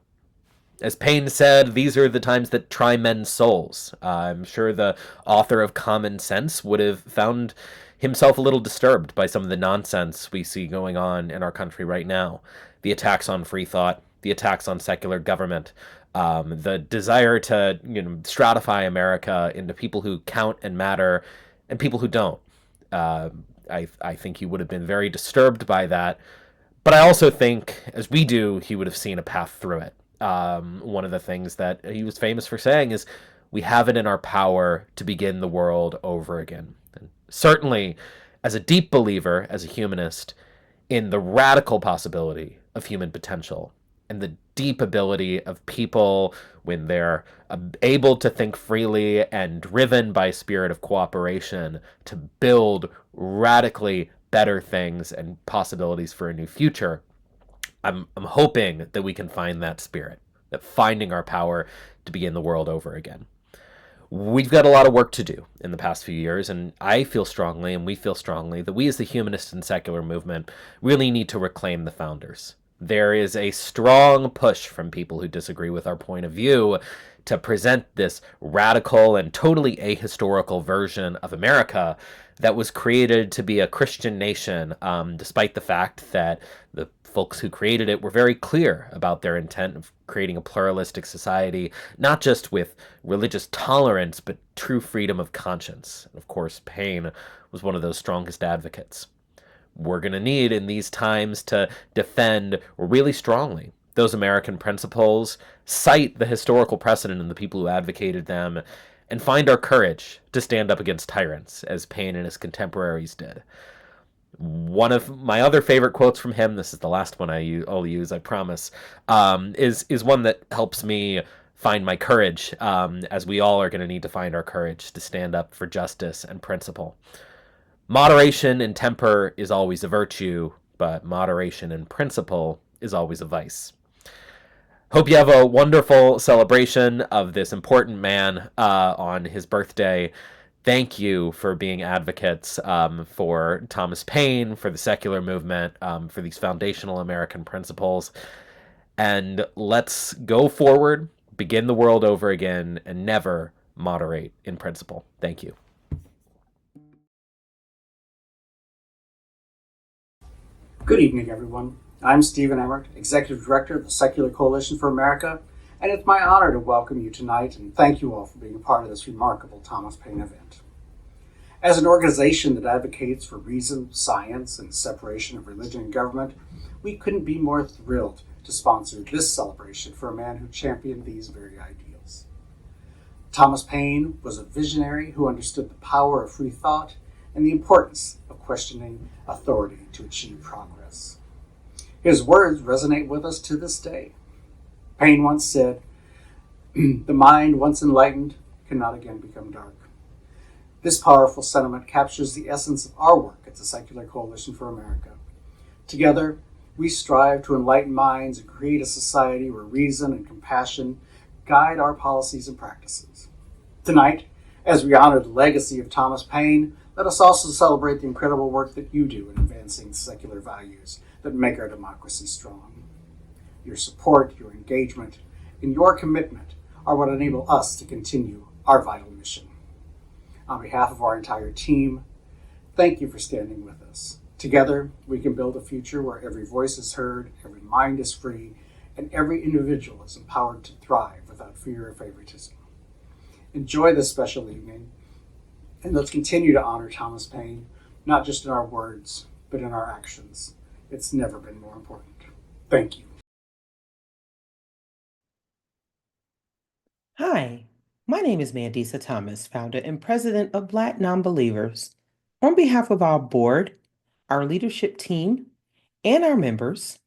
[SPEAKER 14] As Paine said, these are the times that try men's souls. I'm sure the author of Common Sense would have found himself a little disturbed by some of the nonsense we see going on in our country right now. The attacks on free thought, the attacks on secular government, the desire to stratify America into people who count and matter and people who don't. I think he would have been very disturbed by that. But I also think, as we do, he would have seen a path through it. One of the things that he was famous for saying is, we have it in our power to begin the world over again. And certainly, as a deep believer, as a humanist, in the radical possibility of human potential and the deep ability of people when they're able to think freely and driven by a spirit of cooperation to build radically better things and possibilities for a new future. I'm hoping that we can find that spirit, that finding our power to begin the world over again. We've got a lot of work to do in the past few years, and I feel strongly, and we feel strongly, that we as the humanist and secular movement really need to reclaim the founders. there is a strong push from people who disagree with our point of view to present this radical and totally ahistorical version of America that was created to be a Christian nation, despite the fact that the folks who created it were very clear about their intent of creating a pluralistic society, not just with religious tolerance, but true freedom of conscience. And of course, Paine was one of those strongest advocates. We're going to need in these times to defend really strongly those American principles, cite the historical precedent and the people who advocated them, and find our courage to stand up against tyrants, as Paine and his contemporaries did. One of my other favorite quotes from him, this is the last one I'll use, I promise, is one that helps me find my courage, as we all are going to need to find our courage to stand up for justice and principle. Moderation in temper is always a virtue, but moderation in principle is always a vice. Hope you have a wonderful celebration of this important man on his birthday. Thank you for being advocates for Thomas Paine, for the secular movement, for these foundational American principles. And let's go forward, begin the world over again, and never moderate in principle. Thank you.
[SPEAKER 15] Good evening, everyone. I'm Stephen Emmert, Executive Director of the Secular Coalition for America, and it's my honor to welcome you tonight and thank you all for being a part of this remarkable Thomas Paine event. As an organization that advocates for reason, science, and separation of religion and government, we couldn't be more thrilled to sponsor this celebration for a man who championed these very ideals. Thomas Paine was a visionary who understood the power of free thought and the importance of questioning authority to achieve progress. His words resonate with us to this day. Paine once said, "The mind once enlightened cannot again become dark." This powerful sentiment captures the essence of our work at the Secular Coalition for America. Together, we strive to enlighten minds and create a society where reason and compassion guide our policies and practices. Tonight, as we honor the legacy of Thomas Paine, let us also celebrate the incredible work that you do in advancing secular values that make our democracy strong. Your support, your engagement, and your commitment are what enable us to continue our vital mission. On behalf of our entire team, thank you for standing with us. Together, we can build a future where every voice is heard, every mind is free, and every individual is empowered to thrive without fear of favoritism. Enjoy this special evening, and let's continue to honor Thomas Paine, not just in our words, but in our actions. It's never been more important. Thank you.
[SPEAKER 16] Hi, my name is Mandisa Thomas, founder and president of Black Nonbelievers. On behalf of our board, our leadership team, and our members,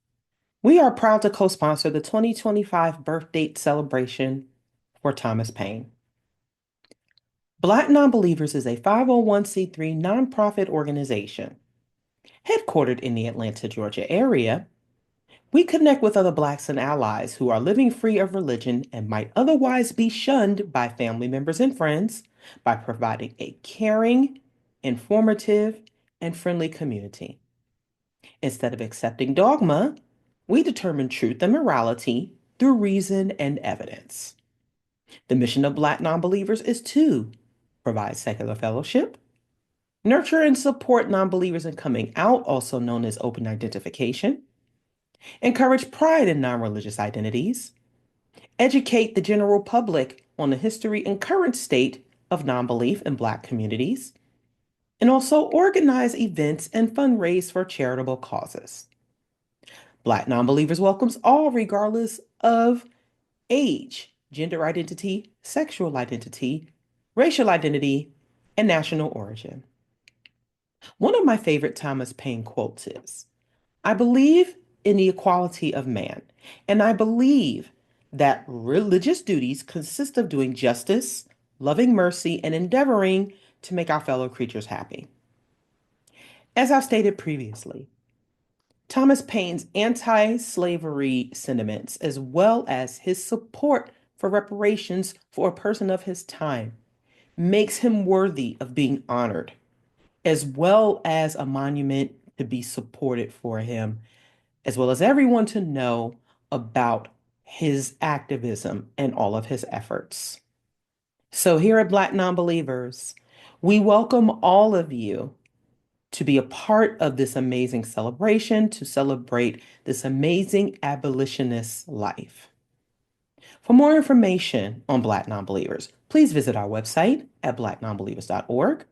[SPEAKER 16] we are proud to co-sponsor the 2025 Birthdate celebration for Thomas Paine. Black Nonbelievers is a 501c3 nonprofit organization. Headquartered in the Atlanta, Georgia area, we connect with other Blacks and allies who are living free of religion and might otherwise be shunned by family members and friends by providing a caring, informative, and friendly community. Instead of accepting dogma, we determine truth and morality through reason and evidence. The mission of Black Nonbelievers is to provide secular fellowship, nurture and support nonbelievers in coming out, also known as open identification, encourage pride in non-religious identities, educate the general public on the history and current state of non-belief in Black communities, and also organize events and fundraise for charitable causes. Black Nonbelievers welcomes all regardless of age, gender identity, sexual identity, racial identity, and national origin. One of my favorite Thomas Paine quotes is, "I believe in the equality of man, and I believe that religious duties consist of doing justice, loving mercy, and endeavoring to make our fellow creatures happy." As I've stated previously, Thomas Paine's anti-slavery sentiments, as well as his support for reparations for a person of his time, makes him worthy of being honored, as well as a monument to be supported for him as well as everyone to know about his activism and all of his efforts. So here at Black Nonbelievers, we welcome all of you to be a part of this amazing celebration, to celebrate this amazing abolitionist life. For more information on Black Nonbelievers, please visit our website at blacknonbelievers.org.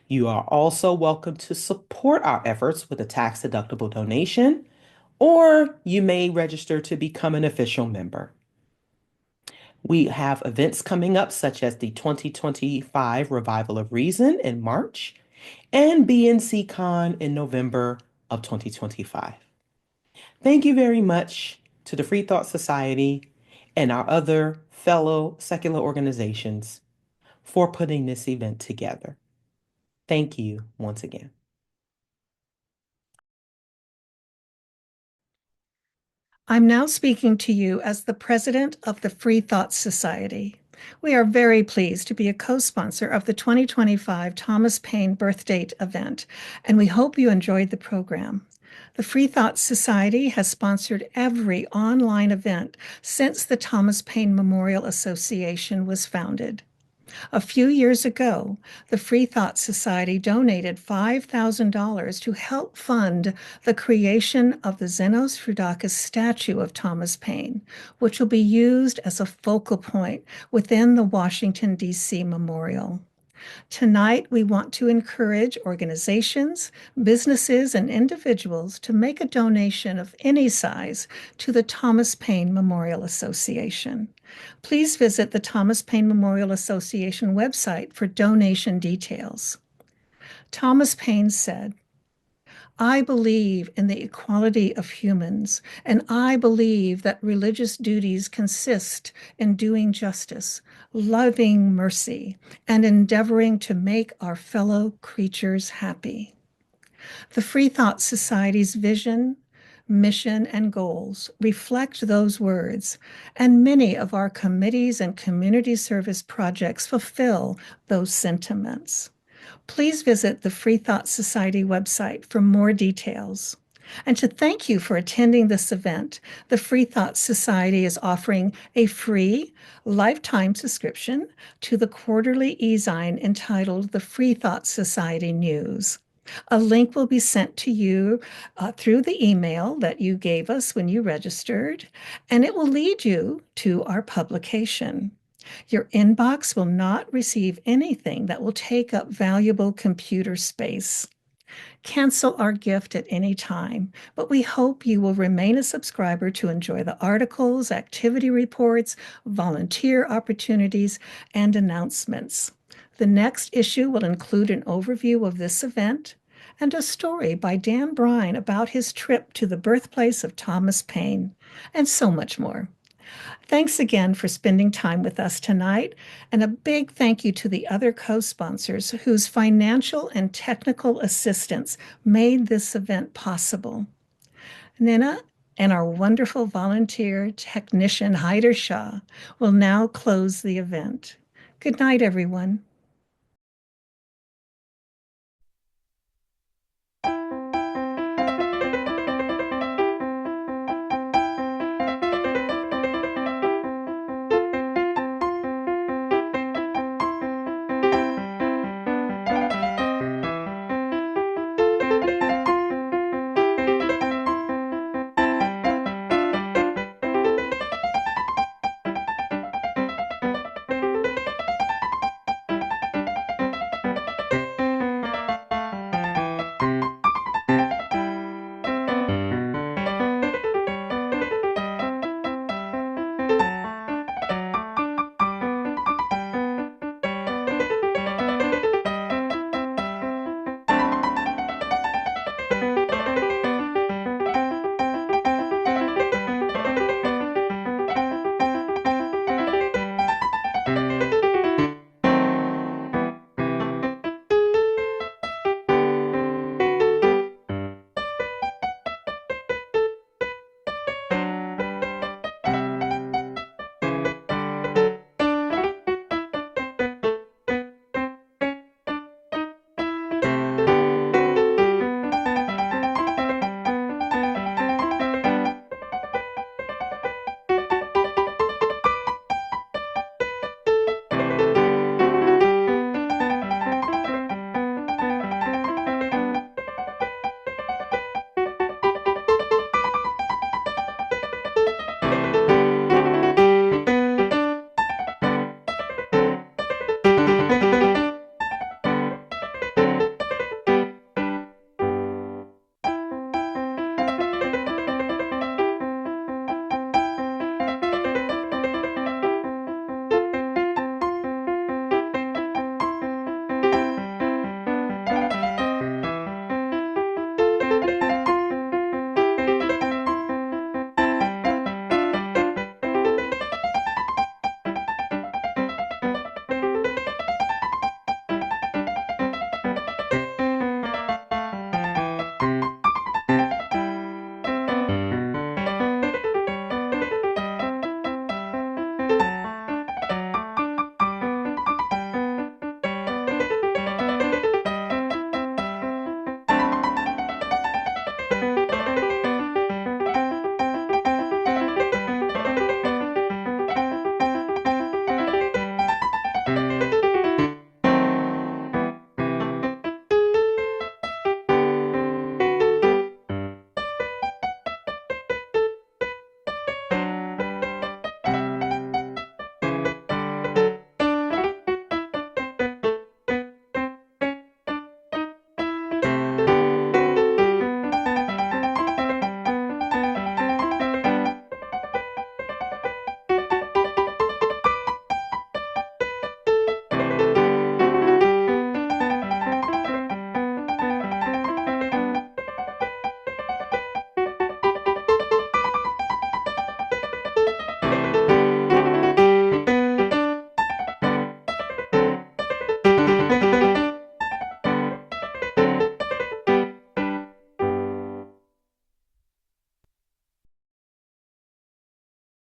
[SPEAKER 16] You are also welcome to support our efforts with a tax-deductible donation, or you may register to become an official member. We have events coming up such as the 2025 Revival of Reason in March and BNCCon in November of 2025. Thank you very much to the Free Thought Society and our other fellow secular organizations for putting this event together. Thank you once again.
[SPEAKER 2] I'm now speaking to you as the president of the Free Thought Society. We are very pleased to be a co-sponsor of the 2025 Thomas Paine Birthdate event, and we hope you enjoyed the program. The Free Thought Society has sponsored every online event since the Thomas Paine Memorial Association was founded. A few years ago, the Free Thought Society donated $5,000 to help fund the creation of the Zenos Frudakis statue of Thomas Paine, which will be used as a focal point within the Washington, D.C. Memorial. Tonight, we want to encourage organizations, businesses, and individuals to make a donation of any size to the Thomas Paine Memorial Association. Please visit the Thomas Paine Memorial Association website for donation details. Thomas Paine said, "I believe in the equality of humans, and I believe that religious duties consist in doing justice, loving mercy, and endeavoring to make our fellow creatures happy." The Free Thought Society's vision, mission, and goals reflect those words, and many of our committees and community service projects fulfill those sentiments. Please visit the Free Thought Society website for more details. And to thank you for attending this event, the Free Thought Society is offering a free lifetime subscription to the quarterly e-zine entitled The Free Thought Society News. A link will be sent to you through the email that you gave us when you registered, and it will lead you to our publication. Your inbox will not receive anything that will take up valuable computer space. Cancel our gift at any time, but we hope you will remain a subscriber to enjoy the articles, activity reports, volunteer opportunities, and announcements. The next issue will include an overview of this event and a story by Dan Brine about his trip to the birthplace of Thomas Paine, and so much more. Thanks again for spending time with us tonight, and a big thank you to the other co-sponsors whose financial and technical assistance made this event possible. Nnenna and our wonderful volunteer technician, Hyder Shah, will now close the event. Good night, everyone.